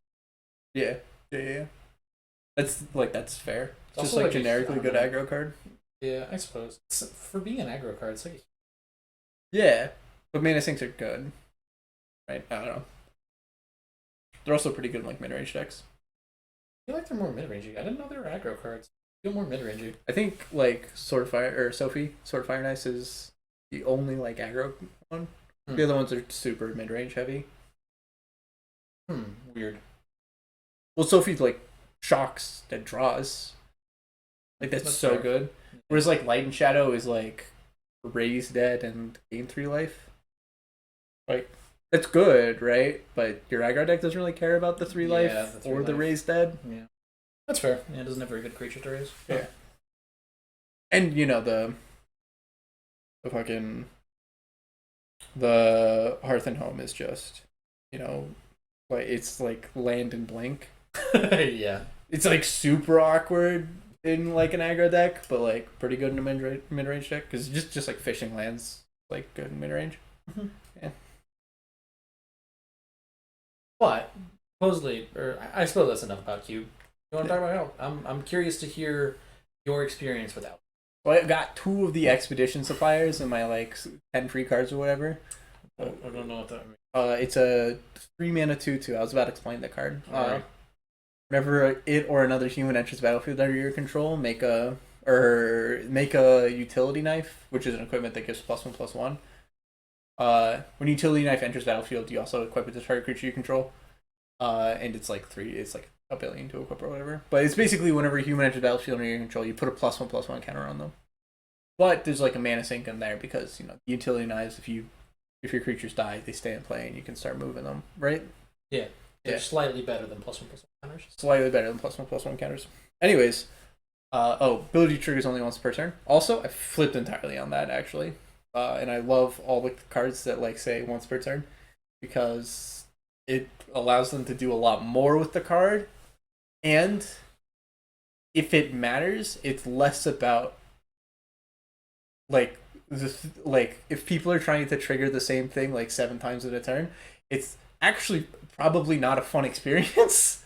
Yeah. That's fair. It's Also just like like a- generically good I don't aggro card. Yeah, I suppose for being an aggro card, it's like Yeah, but Mana Sinks are good, right? I don't know. They're also pretty good in like mid range decks. I feel like they're more mid rangey. I didn't know they were aggro cards. I feel more mid rangey. I think like Sword of Fire or Sword of Fire and Ice is the only like aggro one. The other ones are super mid range heavy. Weird. Well, Sophie like shocks and draws. Like that's so fair. good. Whereas like Light and Shadow is like raise dead and gain 3 life. Like that's good, right? But your aggro deck doesn't really care about the 3 Yeah, life the 3 or the life. raise dead. Yeah, that's fair. Yeah, it doesn't have very good creature to raise. Yeah. And you know the fucking the Hearth and Home is just, you know, like it's like land and blink. Yeah. It's like super awkward in like an aggro deck, but like pretty good in a mid range deck because just like fishing lands like good in mid range. Yeah. But supposedly, or I suppose that's enough about Cube. You want to talk about Elk? I'm curious to hear your experience with Elk. Well, I got 2 of the expedition suppliers in my like 10 free cards or whatever. I don't know what that means. It's a 3 mana 2/2. I was about to explain the card. Alright. Whenever it or another human enters the battlefield under your control, make a utility knife, which is an equipment that gives +1/+1. When utility knife enters battlefield, you also equip it to target creature you control. And it's like 1 billion to equip or whatever. But it's basically whenever a human enters battlefield under your control, you put a +1/+1 counter on them. But there's like a mana sink in there because you know the utility knives. If your creatures die, they stay in play and you can start moving them, right? Yeah. They're Yeah. slightly better than +1/+1 counters. Slightly better than +1/+1 counters. Anyways, ability triggers only once per turn. Also, I flipped entirely on that actually, and I love all the cards that like say once per turn because it allows them to do a lot more with the card, and if it matters, it's less about like like if people are trying to trigger the same thing like 7 times at a turn, it's actually probably not a fun experience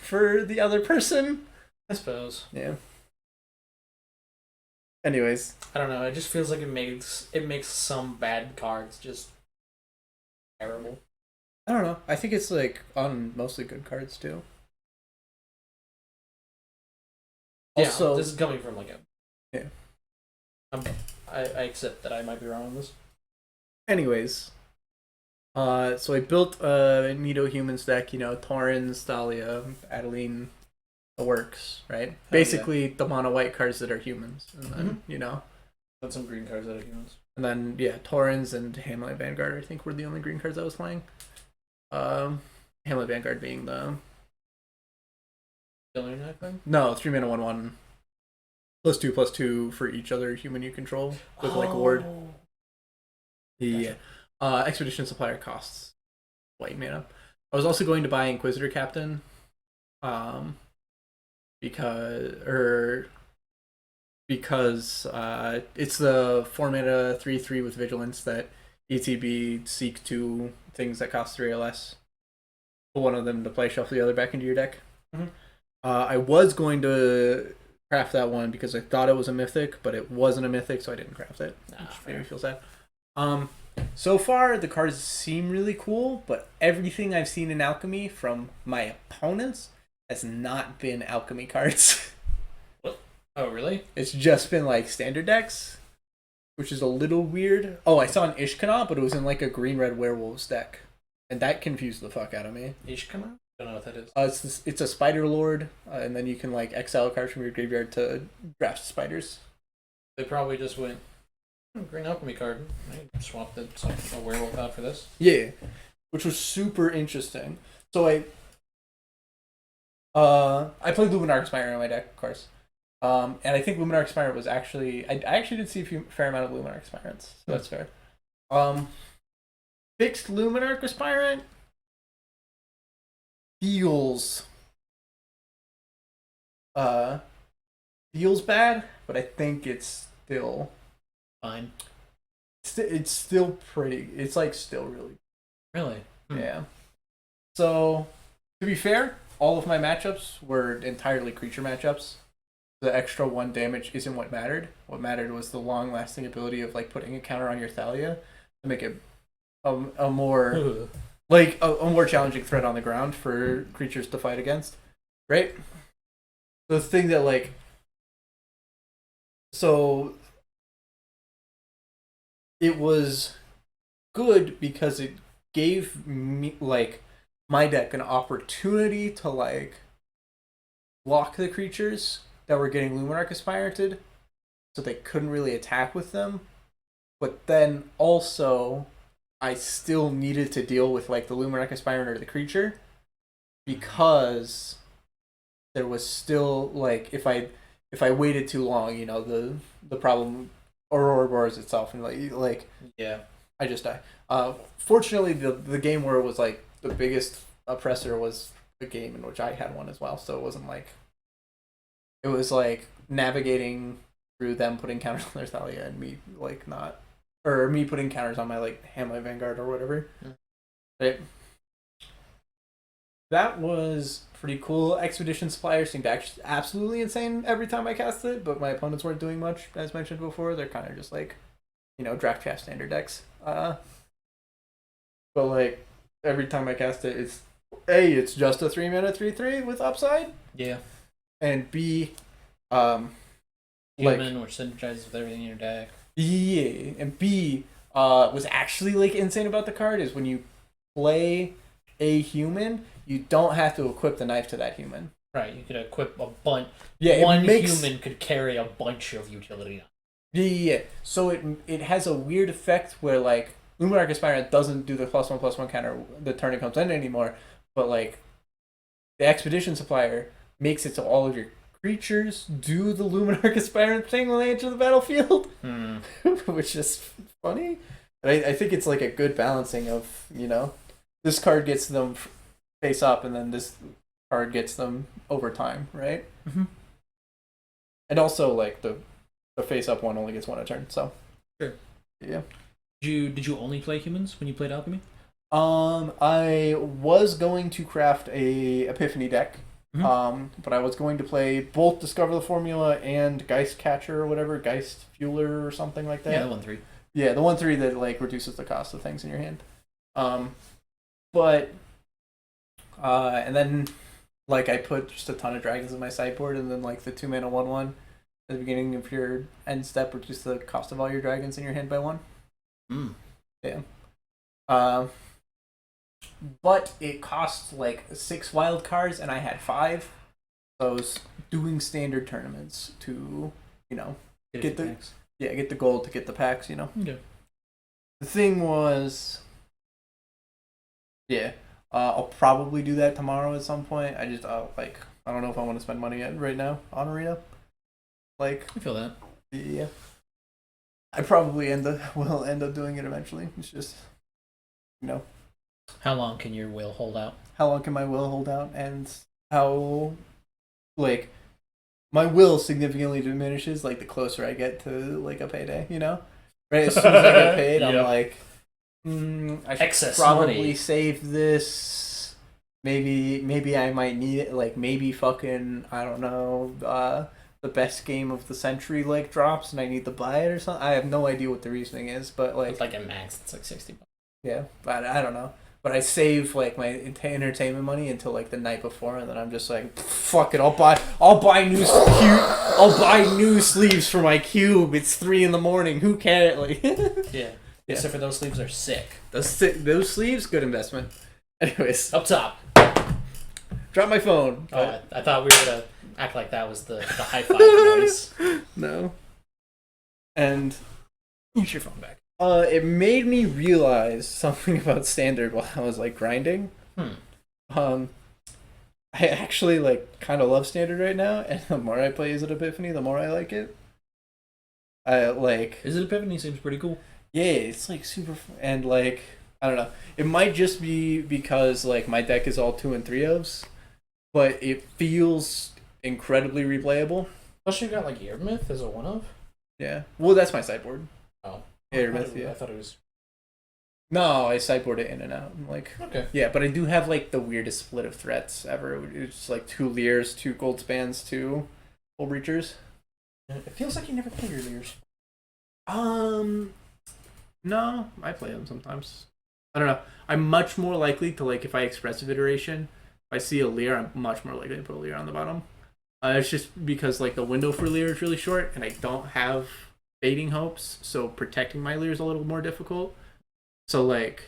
for the other person. I suppose. Yeah. Anyways, I don't know. It just feels like it makes some bad cards just terrible. I don't know. I think it's like on mostly good cards too. Also, Yeah, this is coming from like a. Yeah. I accept that I might be wrong on this. anyways, so I built a Nido Humans deck. You know, Torrens, Thalia, Adeline, the works, right? Basically, the mono white cards that are humans, and then you know, Got some green cards out of humans. and then yeah, Torrens and Hamlet Vanguard. I think were the only green cards I was playing. Hamlet Vanguard being the Killing that thing? no 3 mana 1/1 +2/2 for each other human you control with like ward. The expedition supplier costs white mana. I was also going to buy Inquisitor Captain, because it's the 4 mana 3/3 with vigilance that ETB seek 2 things that cost 3 or less. Pull one of them to play, shuffle the other back into your deck. Mhm. I was going to craft that one because I thought it was a mythic, but it wasn't a mythic, so I didn't craft it. Which made me feel sad. So far the cards seem really cool, but everything I've seen in Alchemy from my opponents has not been Alchemy cards. Oh, really? It's just been like standard decks, which is a little weird. Oh, I saw an Ishkanah, but it was in like a green-red werewolves deck, and that confused the fuck out of me. Ishkanah? I don't know what that is. It's a Spider Lord, and then you can like exile a card from your graveyard to draft spiders. They probably just went, green alchemy card. I swapped a werewolf out for this. Yeah, which was super interesting. So I played Luminarch Spire in my deck, of course. And I think Luminarch Spire was actually I actually did see a fair amount of Luminarch Spirants, so that's fair. Fixed Luminarch Aspirant feels bad, but I think it's still Fine. It's still pretty. It's like still really Really? yeah. So to be fair, all of my matchups were entirely creature matchups. The extra 1 damage isn't what mattered. What mattered was the long-lasting ability of like putting a counter on your Thalia to make it a more like a more challenging threat on the ground for creatures to fight against, right? The thing that like so it was good because it gave me like my deck an opportunity to like block the creatures that were getting Luminarch Aspiranted, so they couldn't really attack with them. But then also, I still needed to deal with like the Luminarch Aspirant or the creature, because there was still like if I waited too long, you know, the problem Aurora Boreas itself, and like Yeah. I just die. Fortunately, the game where it was like the biggest oppressor was the game in which I had one as well, so it wasn't like it was like navigating through them putting counters on their Thalia and me like not, or me putting counters on my like Hamlet Vanguard or whatever. Right. That was pretty cool. Expedition Supplier seemed actually absolutely insane every time I cast it, but my opponents weren't doing much, as mentioned before. They're kind of just like, you know, draft cast standard decks. But like every time I cast it, it's just a 3 mana 3/3 with upside, Yeah. and B, Human, like which synergizes with everything in your deck. yeah, and B, was actually like insane about the card is when you play a human, you don't have to equip the knife to that human. Right, you could equip a bunch. Yeah, One it makes, human could carry a bunch of utility. yeah. So it has a weird effect where like Luminarch Aspirant doesn't do the +1/+1 counter the turn it comes in anymore, but like the Expedition Supplier makes it so all of your creatures do the Luminarch Aspirant thing when they enter the battlefield, which is funny. And I think it's like a good balancing of, you know, this card gets them face up, and then this card gets them over time, right? Mm-hmm. And also like the face up one only gets 1 a turn, so Sure. yeah. Did you only play humans when you played alchemy? I was going to craft a Epiphany deck. Mhm. But I was going to play both Discover the Formula and Geist Catcher or whatever, Geist Fueler or something like that. Yeah, the 1/3. Yeah, the 1/3 that like reduces the cost of things in your hand. But and then like I put just a ton of dragons in my sideboard, and then like the 2 mana 1/1 at the beginning of your end step reduce the cost of all your dragons in your hand by 1. Yeah. But it costs like 6 wild cards, and I had 5. So I was doing standard tournaments to, you know, get the gold to get the packs, you know. Okay. The thing was, yeah, I'll probably do that tomorrow at some point. I just like I don't know if I want to spend money right now on Arena. Like, I feel that. yeah, I probably will end up doing it eventually. It's just, you know, How long can your will hold out? How long can my will hold out, and how, like, my will significantly diminishes like the closer I get to like a payday. You know, right? As soon as I get paid, I'm Yep. like, I should Excess probably money. save this. Maybe I might need it. Like maybe fucking I don't know. The best game of the century like drops and I need to buy it or something. I have no idea what the reasoning is, but It's like at max, it's like $60. yeah, but I don't know. But I save like my entertainment money until like the night before, and then I'm just like, fuck it. I'll buy I'll buy new sleeves for my cube. It's 3 a.m. Who cares? Like, Yeah. Except for those sleeves are sick. those sleeves, good investment. Anyways, Up top. drop my phone. Oh, I thought we were gonna act like that was the high five noise. No. And use your phone back. It made me realize something about standard while I was like grinding. I actually like kind of love standard right now, and the more I play Is It Epiphany, the more I like it. I like. Is It Epiphany seems pretty cool. Yeah, it's like super and like I don't know. It might just be because like my deck is all 2 and 3 ofs, but it feels incredibly replayable. Plus, you got like Earmyth as a one of. Yeah. Well, that's my sideboard. Oh, Earmyth, yeah. I thought it was No, I sideboard it in and out. Like, okay. yeah, but I do have like the weirdest split of threats ever. It's like 2 Leers, 2 Gold Spans, 2 Full Breachers. It feels like you never play your Leers. No, I play them sometimes. I don't know. I'm much more likely to like if I expressive iteration. If I see a Leer, I'm much more likely to put a Leer on the bottom. It's just because like the window for Leer is really short, and I don't have Fading Hopes, so protecting my Leer is a little more difficult. So like,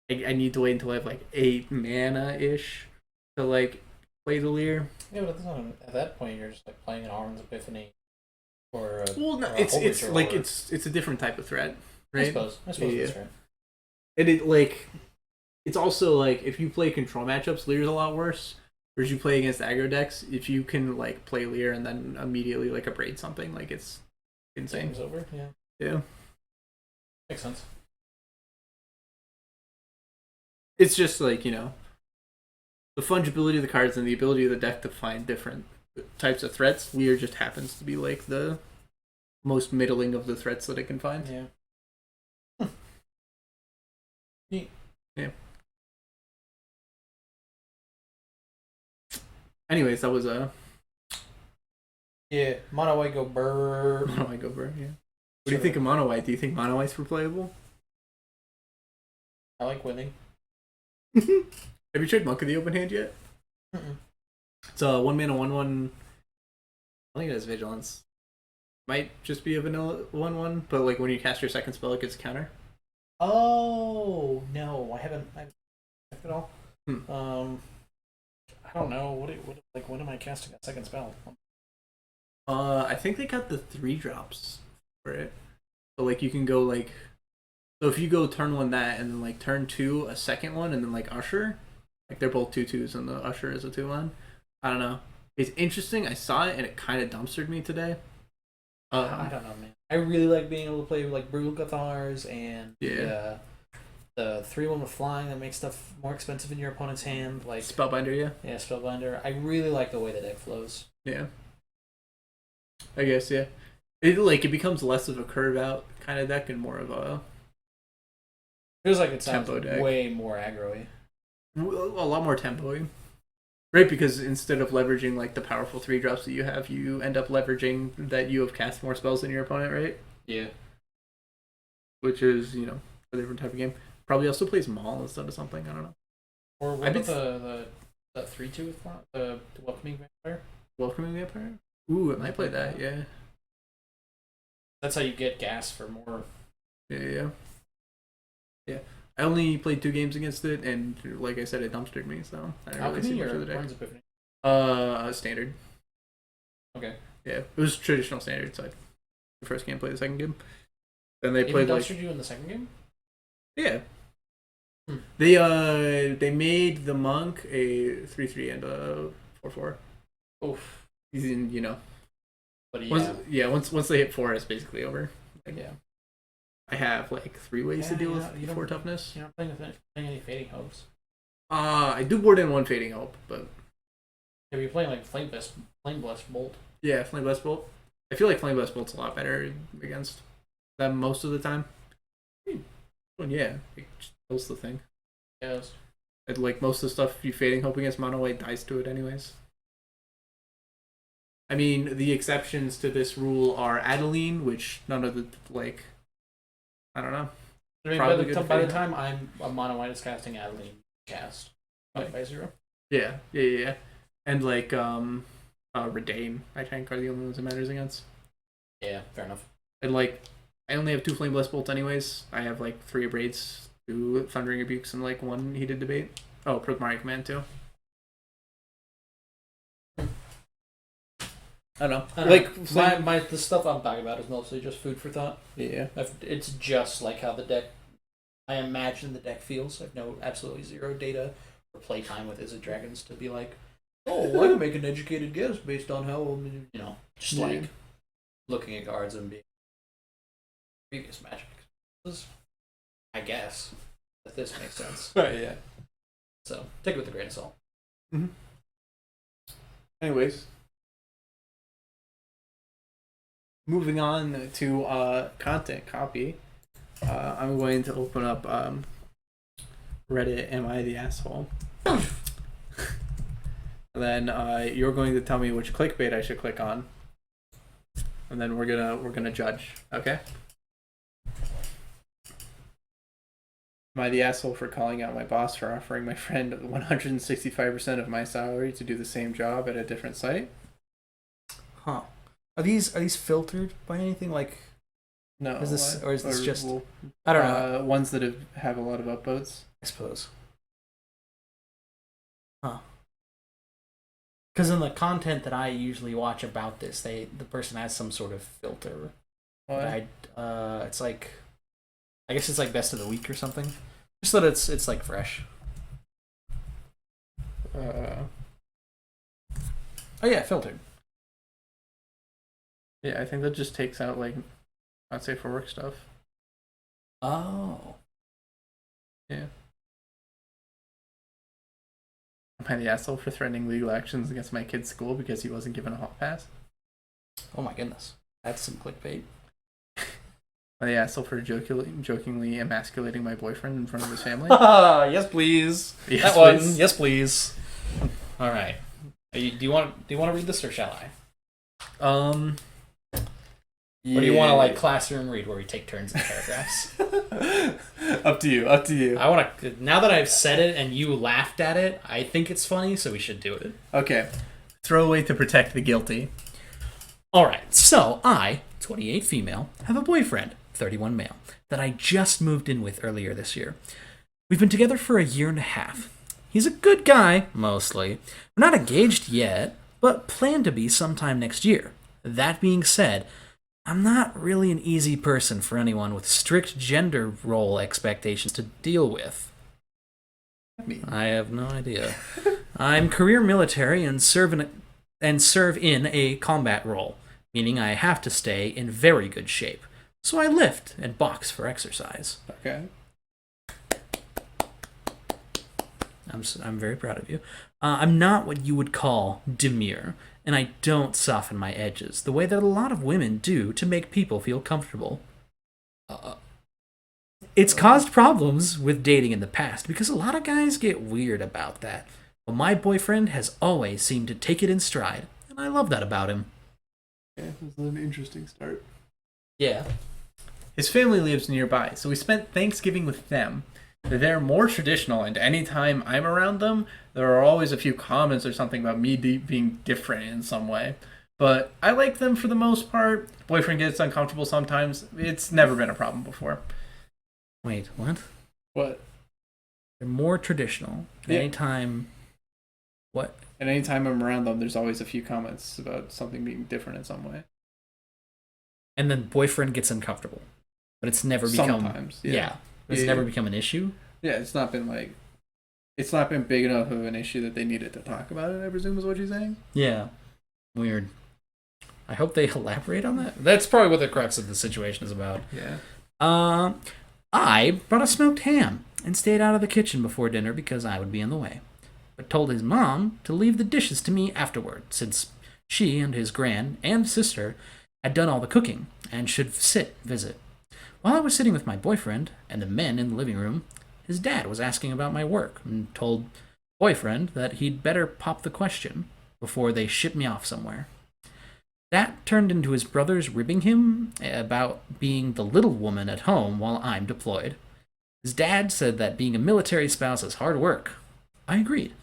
I need to wait until I have like 8 mana ish to like play the Leer. Yeah, but at that point, you're just like playing an Arden's Epiphany or a, Well, no, or a it's Hullbreacher like or- it's a different type of threat, I right? suppose Yeah. that's right. And it like, it's also like if you play control matchups, Leer's a lot worse. Whereas you play against aggro decks, if you can like play Leer and then immediately like abrade something, like it's insane. Game's over. Yeah, Yeah. makes sense. It's just like, you know, the fungibility of the cards and the ability of the deck to find different types of threats. Leer just happens to be like the most middling of the threats that it can find. Yeah. Anyways, that was a Yeah, Mono White go burr. Mono White Gober, yeah. What do you think of Mono White? Do you think Mono White's replayable? I like winning. Have you tried Monk of the Open Hand yet? Mm-mm. It's a 1-mana 1/1. I think it has Vigilance. Might just be a vanilla 1/1, but like when you cast your second spell, it gets a counter. Oh no, I haven't checked it all. Hmm. I don't know what like when am I casting a second spell? I think they got the 3 drops for it. So like you can go like, so if you go turn 1 that and then like turn 2 a second one and then like Usher, like they're both 2/2s and the Usher is a 2/1. I don't know. It's interesting. I saw it and it kind of dumpstered me today. I don't know, man. I really like being able to play with like Brutal Cathars and Yeah. the 3/1 with flying that makes stuff more expensive in your opponent's hand. Like Spellbinder, yeah. yeah, Spellbinder. I really like the way the deck flows. Yeah. I guess, yeah. It becomes less of a curve out kind of deck and more of a Feels like it sounds Tempo deck. way more aggro-y. a lot more tempo, right? Because instead of leveraging like the powerful 3 drops that you have, you end up leveraging that you have cast more spells than your opponent, right? Yeah. Which is, you know, a different type of game. Probably also plays Maul instead of something. I don't know. Or what I've about the 3/2 with the Welcoming Vampire? Welcoming Vampire. Ooh, it might play that. Yeah. That's how you get gas for more. Yeah. I only played 2 games against it, and like I said, it dumpstered me, so I didn't really see Alchemy much or of the deck. Arden's Epiphany? Standard. Okay. Yeah, it was traditional standard. So the first game, played the second game. Then they Even played dumpstered like you in the second game? yeah. Hmm. They made the monk a 3/3 and a 4/4. Oof. He's in, you know. But yeah. Once they hit 4, it's basically over. Like, Yeah. I have like 3 ways to Yeah, deal you with don't- you don't- 4 toughness. You're not playing any Fading Hopes. I do board in 1 Fading Hope, but Yeah, you're playing like Flame Blessed Bolt. yeah, Flame Blast Bolt. I feel like Flame Blast Bolt's a lot better against them most of the time. Well, yeah, it just kills the thing. Yes. And, like most of the stuff you Fading Hope against mono white dies to it anyways. I mean, the exceptions to this rule are Adeline, which none of the like. I don't know. I mean, Probably by good the to time Fading I'm a mono white is casting Adeline cast by 0. Yeah. And like Redain, I think, are the only ones it matters against. Yeah, fair enough. And like, I only have 2 Flame Blast Bolts anyways. I have like 3 Abrades, 2 Thundering Rebukes, and like 1 Heated Debate. Oh, Prismatic Command too. I don't know. Like, The stuff I'm talking about is mostly just food for thought. yeah. It's just like how the deck. I imagine the deck feels. I've no absolutely 0 data or playtime with Izzet Dragons to be like, oh, I can make an educated guess based on how just Yeah. like looking at cards and being previous Magic. I guess that this makes sense. Right. Yeah. So take it with a grain of salt. Anyways, moving on to content copy. I'm going to open up Reddit. Am I the asshole? And then you're going to tell me which clickbait I should click on, and then we're gonna judge. Okay. Am I the asshole for calling out my boss for offering my friend 165% of my salary to do the same job at a different site? Huh. Are these filtered by anything like? No. Is this just? Well, I don't know. Ones that have a lot of upvotes. I suppose. Huh. Because in the content that I usually watch about this, the person has some sort of filter. What? It's like, I guess it's like best of the week or something. Just that it's like fresh. Oh yeah, filtered. Yeah, I think that just takes out like not safe for work stuff. Oh. Yeah. Am I the asshole for threatening legal actions against my kid's school because he wasn't given a hall pass? Oh my goodness, that's some clickbait. Am I the asshole for jokingly emasculating my boyfriend in front of his family? Yes, please. Yes, That one. please. Yes, please. All right. Do you want to read this or shall I? Or do you want to like classroom read where we take turns in paragraphs? Up to you. Up to you. I want to. Now that I've said it and you laughed at it, I think it's funny, so we should do it. Okay. Throwaway to protect the guilty. All right. So I, 28 female, have a boyfriend, 31 male, that I just moved in with earlier this year. We've been together for a year and a half. He's a good guy, mostly. We're not engaged yet, but plan to be sometime next year. That being said, I'm not really an easy person for anyone with strict gender role expectations to deal with. I have no idea. I'm career military and serve in a combat role, meaning I have to stay in very good shape. So I lift and box for exercise. Okay. I'm very proud of you. I'm not what you would call demure, and I don't soften my edges the way that a lot of women do to make people feel comfortable. It's caused problems with dating in the past because a lot of guys get weird about that. But my boyfriend has always seemed to take it in stride, and I love that about him. Yeah, this is an interesting start. Yeah. His family lives nearby, so we spent Thanksgiving with them. They're more traditional, and anytime I'm around them, there are always a few comments or something about me being different in some way. But I like them for the most part. Boyfriend gets uncomfortable sometimes. It's never been a problem before. Wait, what? What? They're more traditional. Yeah. Anytime... What? And anytime I'm around them, there's always a few comments about something being different in some way. And then boyfriend gets uncomfortable. But it's never become... Sometimes, Yeah. It's Yeah. never become an issue? Yeah, it's not been big enough of an issue that they needed to talk about it, I presume is what you're saying? Yeah. Weird. I hope they elaborate on that. That's probably what the crux of the situation is about. Yeah. I brought a smoked ham and stayed out of the kitchen before dinner because I would be in the way, but told his mom to leave the dishes to me afterward, since she and his gran and sister had done all the cooking and should visit. While I was sitting with my boyfriend and the men in the living room, his dad was asking about my work and told boyfriend that he'd better pop the question before they ship me off somewhere. That turned into his brothers ribbing him about being the little woman at home while I'm deployed. His dad said that being a military spouse is hard work. I agreed.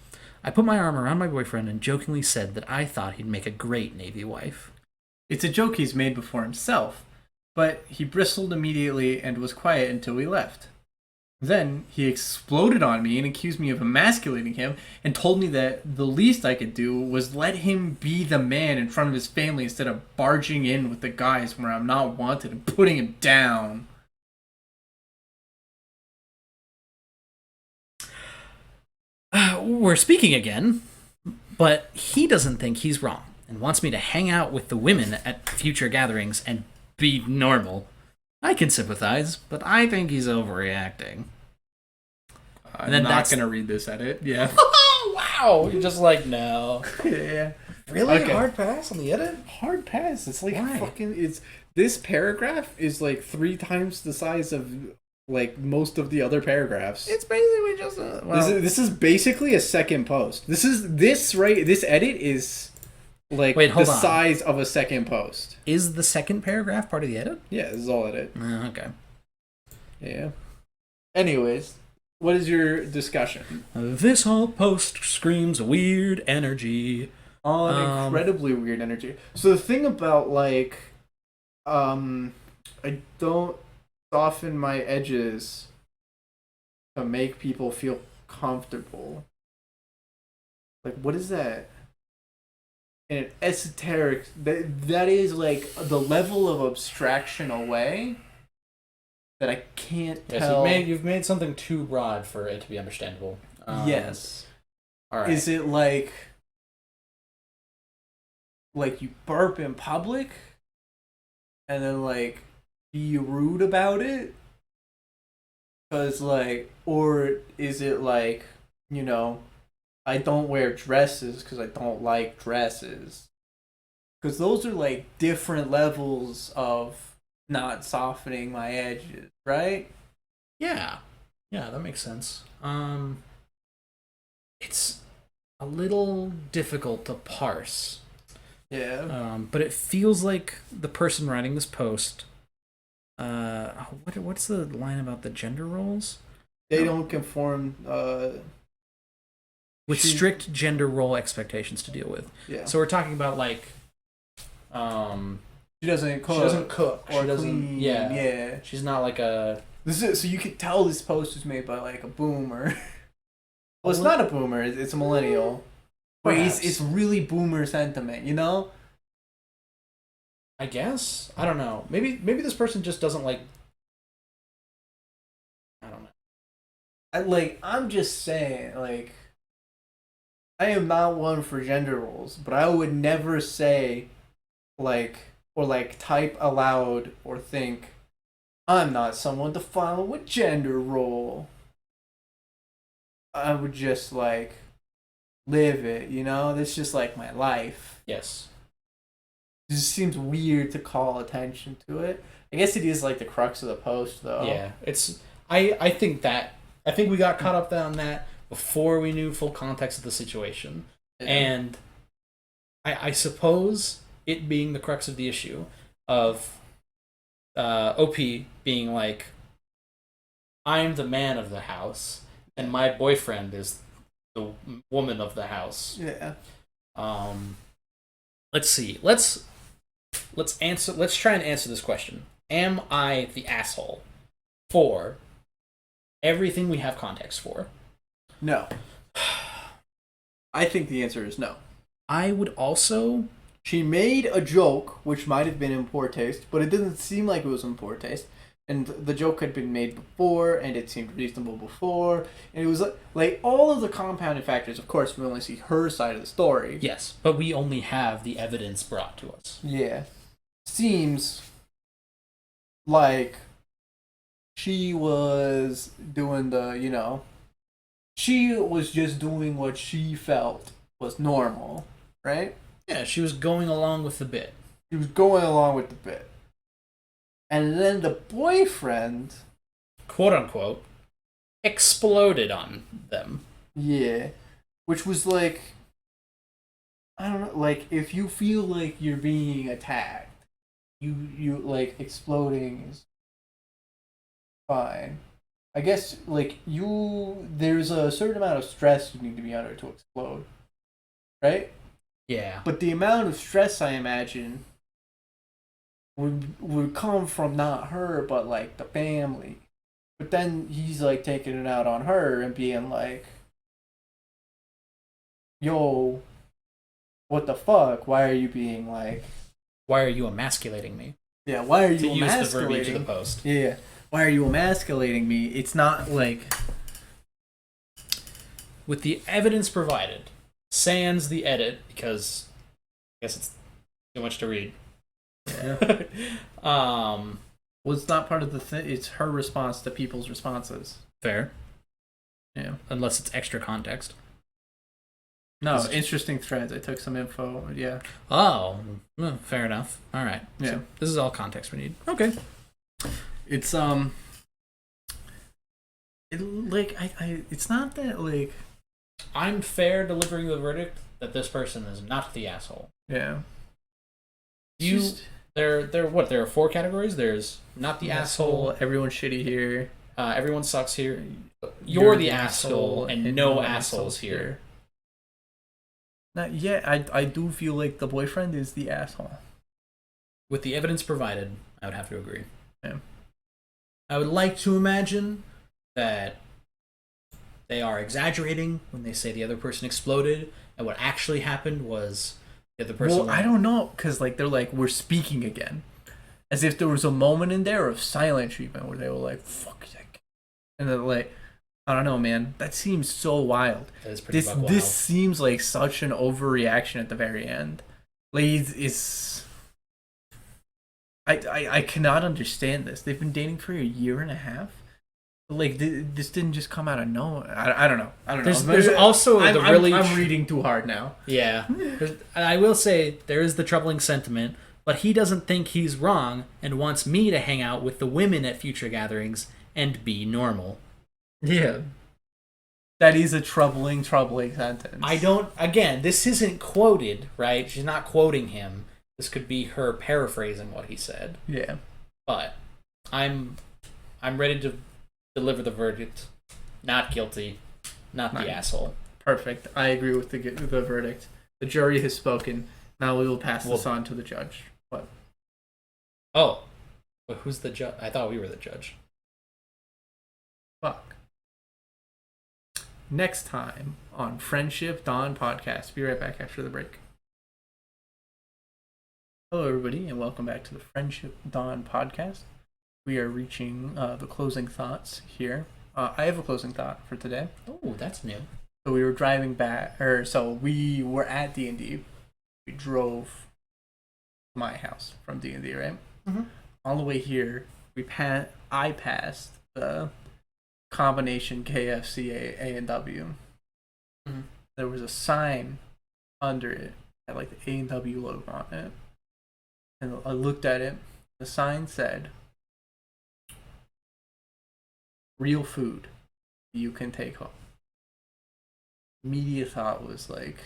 I put my arm around my boyfriend and jokingly said that I thought he'd make a great Navy wife. It's a joke he's made before himself, but he bristled immediately and was quiet until we left. Then he exploded on me and accused me of emasculating him and told me that the least I could do was let him be the man in front of his family instead of barging in with the guys where I'm not wanted and putting him down. We're speaking again, but he doesn't think he's wrong and wants me to hang out with the women at future gatherings and be normal. I can sympathize, but I think he's overreacting. I'm then not that's- going to read this edit. Yeah. Oh, wow! You're just like, no. Yeah. Really? Okay. Hard pass on the edit? Hard pass. It's like Why? fucking. It's this paragraph is like 3 times the size of like most of the other paragraphs. It's basically just a. This is basically a second post. This edit is like Wait, hold the on. size of a second post. Is the second paragraph part of the edit? Yeah, this is all edit. Okay. Yeah. Anyways, what is your discussion? This whole post screams weird energy. Incredibly weird energy. So the thing about like, I don't soften my edges to make people feel comfortable. Like, what is that? And an esoteric that is like the level of abstraction away that I can't Yes, tell. you've made something too broad for it to be understandable. Yes. All right. Is it like you burp in public and then like be rude about it? Cause like, or is it like, you know, I don't wear dresses because I don't like dresses? Because those are like different levels of not softening my edges, right? Yeah. Yeah, that makes sense. It's a little difficult to parse. Yeah. But it feels like the person writing this post. What's the line about the gender roles? They don't conform. With She- strict gender role expectations to deal with. Yeah. So we're talking about like, She doesn't cook. She doesn't cook. Or She doesn't. clean. Yeah. Yeah. She's not like a. This is so you can tell this post was made by like a boomer. Well, it's not a boomer. It's a millennial. But Perhaps. it's really boomer sentiment, you know? I guess. I don't know. Maybe this person just doesn't like. I don't know. I'm just saying, like, I am not one for gender roles, but I would never say, like, or like type aloud or think, I'm not someone to follow a gender role. I would just like live it, you know? That's just like my life. Yes. It just seems weird to call attention to it. I guess it is like the crux of the post, though. Yeah. It's. I think we got caught up on that before we knew full context of the situation, and I suppose it being the crux of the issue of OP being like, I'm the man of the house and my boyfriend is the woman of the house. Yeah. let's see. Let's try and answer this question. Am I the asshole for everything we have context for? No. I think the answer is no. I would also. She made a joke, which might have been in poor taste, but it didn't seem like it was in poor taste. And the joke had been made before, and it seemed reasonable before. And it was like all of the compounding factors. Of course, we only see her side of the story. Yes, but we only have the evidence brought to us. Yeah. Seems like she was doing she was just doing what she felt was normal, right? Yeah, she was going along with the bit. She was going along with the bit. And then the boyfriend, Quote unquote, exploded on them. yeah, which was like, I don't know, like if you feel like you're being attacked, you like exploding is fine. I guess like there's a certain amount of stress you need to be under to explode, right? Yeah. But the amount of stress I imagine would come from not her but like the family. But then he's like taking it out on her and being like, yo, what the fuck? Why are you being like, Why are you emasculating me? yeah, why are To you use the verbiage of the emasculating? post. Yeah, why are you emasculating me? It's not like, With the evidence provided, sans the edit, because I guess it's too much to read. yeah. um, Well, it's not part of the thing. It's her response to people's responses. fair. Yeah. Unless it's extra context. No, Is it- interesting threads. I took some info. Yeah. Oh, well, fair enough. All right. Yeah. So this is all context we need. Okay. It's it's not that like, I'm fair delivering the verdict that this person is not the asshole. yeah. You, there are 4 categories. There's not the asshole. Everyone's shitty here. Everyone sucks here. You're the asshole, and no assholes here. Not yet. I do feel like the boyfriend is the asshole. With the evidence provided, I would have to agree. Yeah. I would like to imagine that they are exaggerating when they say the other person exploded, and what actually happened was the other person. Well, I don't know, because like they're like, we're speaking again, as if there was a moment in there of silent treatment where they were like, fuck that, and then like, I don't know, man. That seems so wild. That is pretty This buck wild. this seems like such an overreaction at the very end. Like it's I cannot understand this. They've been dating for a year and a half. Like this didn't just come out of nowhere. I don't know. I don't know. There's also I'm, the really I'm reading too hard now. Yeah. I will say there is the troubling sentiment, but he doesn't think he's wrong and wants me to hang out with the women at future gatherings and be normal. Yeah. That is a troubling sentence. I don't, again, this isn't quoted, right? She's not quoting him. This could be her paraphrasing what he said. Yeah. But I'm ready to deliver the verdict. Not guilty. Not the Right. asshole. Perfect. I agree with the verdict. The jury has spoken. Now we will pass this on to the judge. What? Oh. But who's the judge? I thought we were the judge. Fuck. Next time on Friendship Dawn Podcast. Be right back after the break. Hello, everybody, and welcome back to the Friendship Dawn Podcast. We are reaching the closing thoughts here. I have a closing thought for today. Oh, that's new. So we were driving back, so we were at D&D. We drove to my house from D&D, right? Mm-hmm. On the way here, I passed the combination KFC A&W. Mhm. There was a sign under it that had like the A&W logo on it. And I looked at it. The sign said, "Real food you can take home." Immediate thought was like,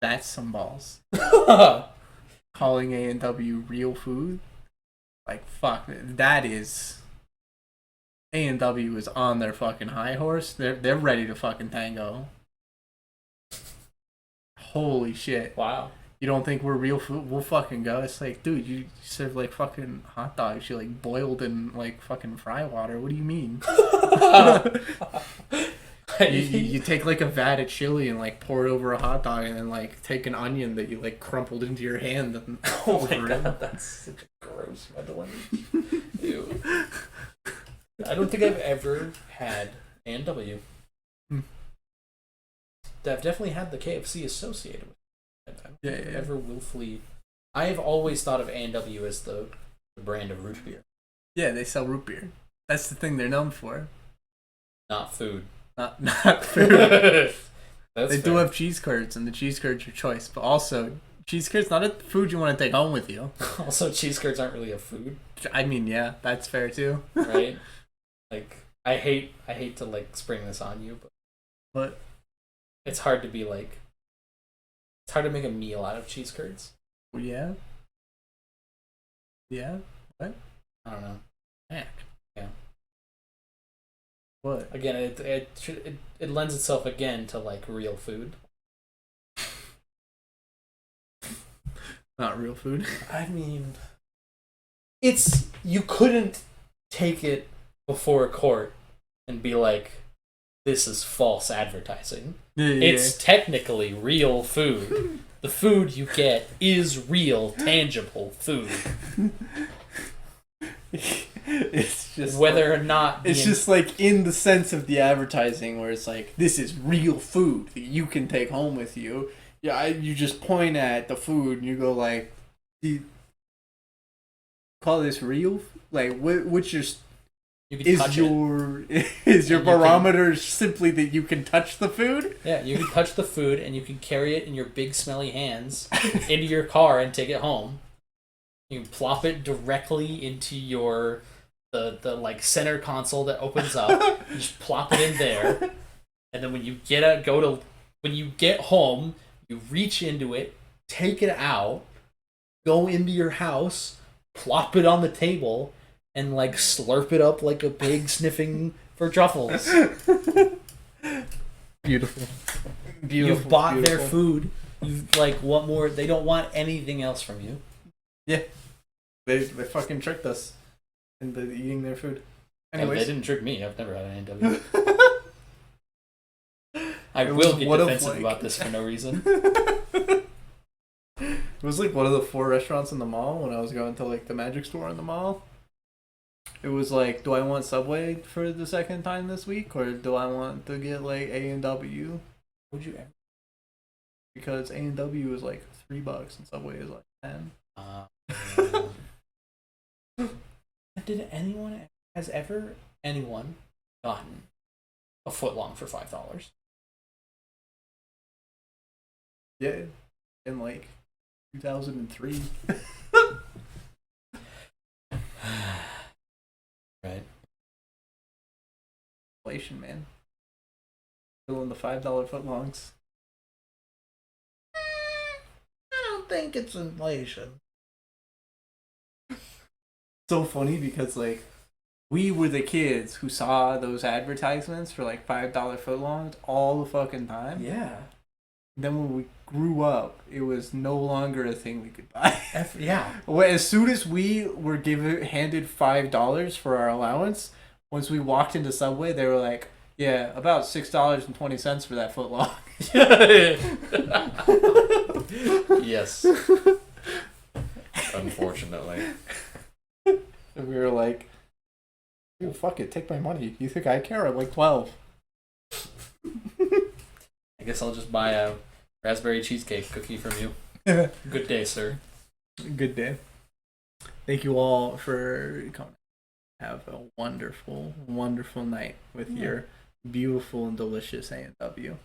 that's some balls. Calling A&W real food? Like, fuck, that is... A&W is on their fucking high horse. They're ready to fucking tango. Holy shit. Wow. You don't think we're real food? We'll fucking go. It's like, dude, you serve like fucking hot dogs. You like boiled in like fucking fry water. What do you mean? you take like a vat of chili and like pour it over a hot dog, and then like take an onion that you like crumpled into your hand and Oh my over god, it. that's such a gross mental image. Ew. I don't think I've ever had A&W. Hmm. I've definitely had the KFC associated with it. I don't think I've Yeah. ever willfully I've always thought of A&W as the brand of root beer, Yeah, they sell root beer. That's the thing they're known for. not food. Not food. That's They do fair. have cheese curds, and the cheese curds are choice. But also, cheese curds not a food you want to take home with you. Also, cheese curds aren't really a food, I mean, yeah, that's fair too. right? Like, I hate to like spring this on you, but But it's hard to be like, it's hard to make a meal out of cheese curds. yeah, yeah. I don't know. Heck. Yeah. What? Again, it lends itself again to like real food. Not real food. I mean, it's you couldn't take it before a court and be like, this is false advertising. Yeah, It's technically real food. The food you get is real, tangible food. It's just Whether or not it's just like in the sense of the advertising where it's like this is real food that you can take home with you. Yeah, you just point at the food and you go like, "Do you call this real? Like, what's your you can touch is it. your is your And you can- barometer simply that you can touch the food? Yeah, you can touch the food and you can carry it in your big smelly hands into your car and take it home. You can plop it directly into your the like center console that opens up. You just plop it in there, and then when you get home, you reach into it, take it out, go into your house, plop it on the table, and like slurp it up like a pig sniffing for truffles. Beautiful. You've bought their food. You like what more? They don't want anything else from you. They fucking tricked us into eating their food. They Anyways, didn't trick me. I've never had an A&W. I It will was get one of, defensive like- about this for no reason. it was like one of the 4 restaurants in the mall when I was going to like the magic store in the mall. It was like, do I want Subway for the second time this week, or do I want to get like A&W? Would you ever? Because A&W is like $3 and Subway is like 10. Has anyone gotten a foot long for $5? Yeah, in like 2003. Right. Inflation, man. Still in the $5 footlongs. I don't think it's inflation. So funny because like we were the kids who saw those advertisements for like $5 footlongs all the fucking time. Yeah. Then when we grew up, it was no longer a thing we could buy. Yeah. Well, as soon as we were handed $5 for our allowance, once we walked into Subway, they were like, "Yeah, about $6.20 for that footlong." Yes. Unfortunately. And we were like, "Dude, fuck it, take my money. You think I care? I'm like 12." I guess I'll just buy a raspberry cheesecake cookie from you. Good day, sir. Good day. Thank you all for coming. Have a wonderful, wonderful night with your beautiful and delicious A&W.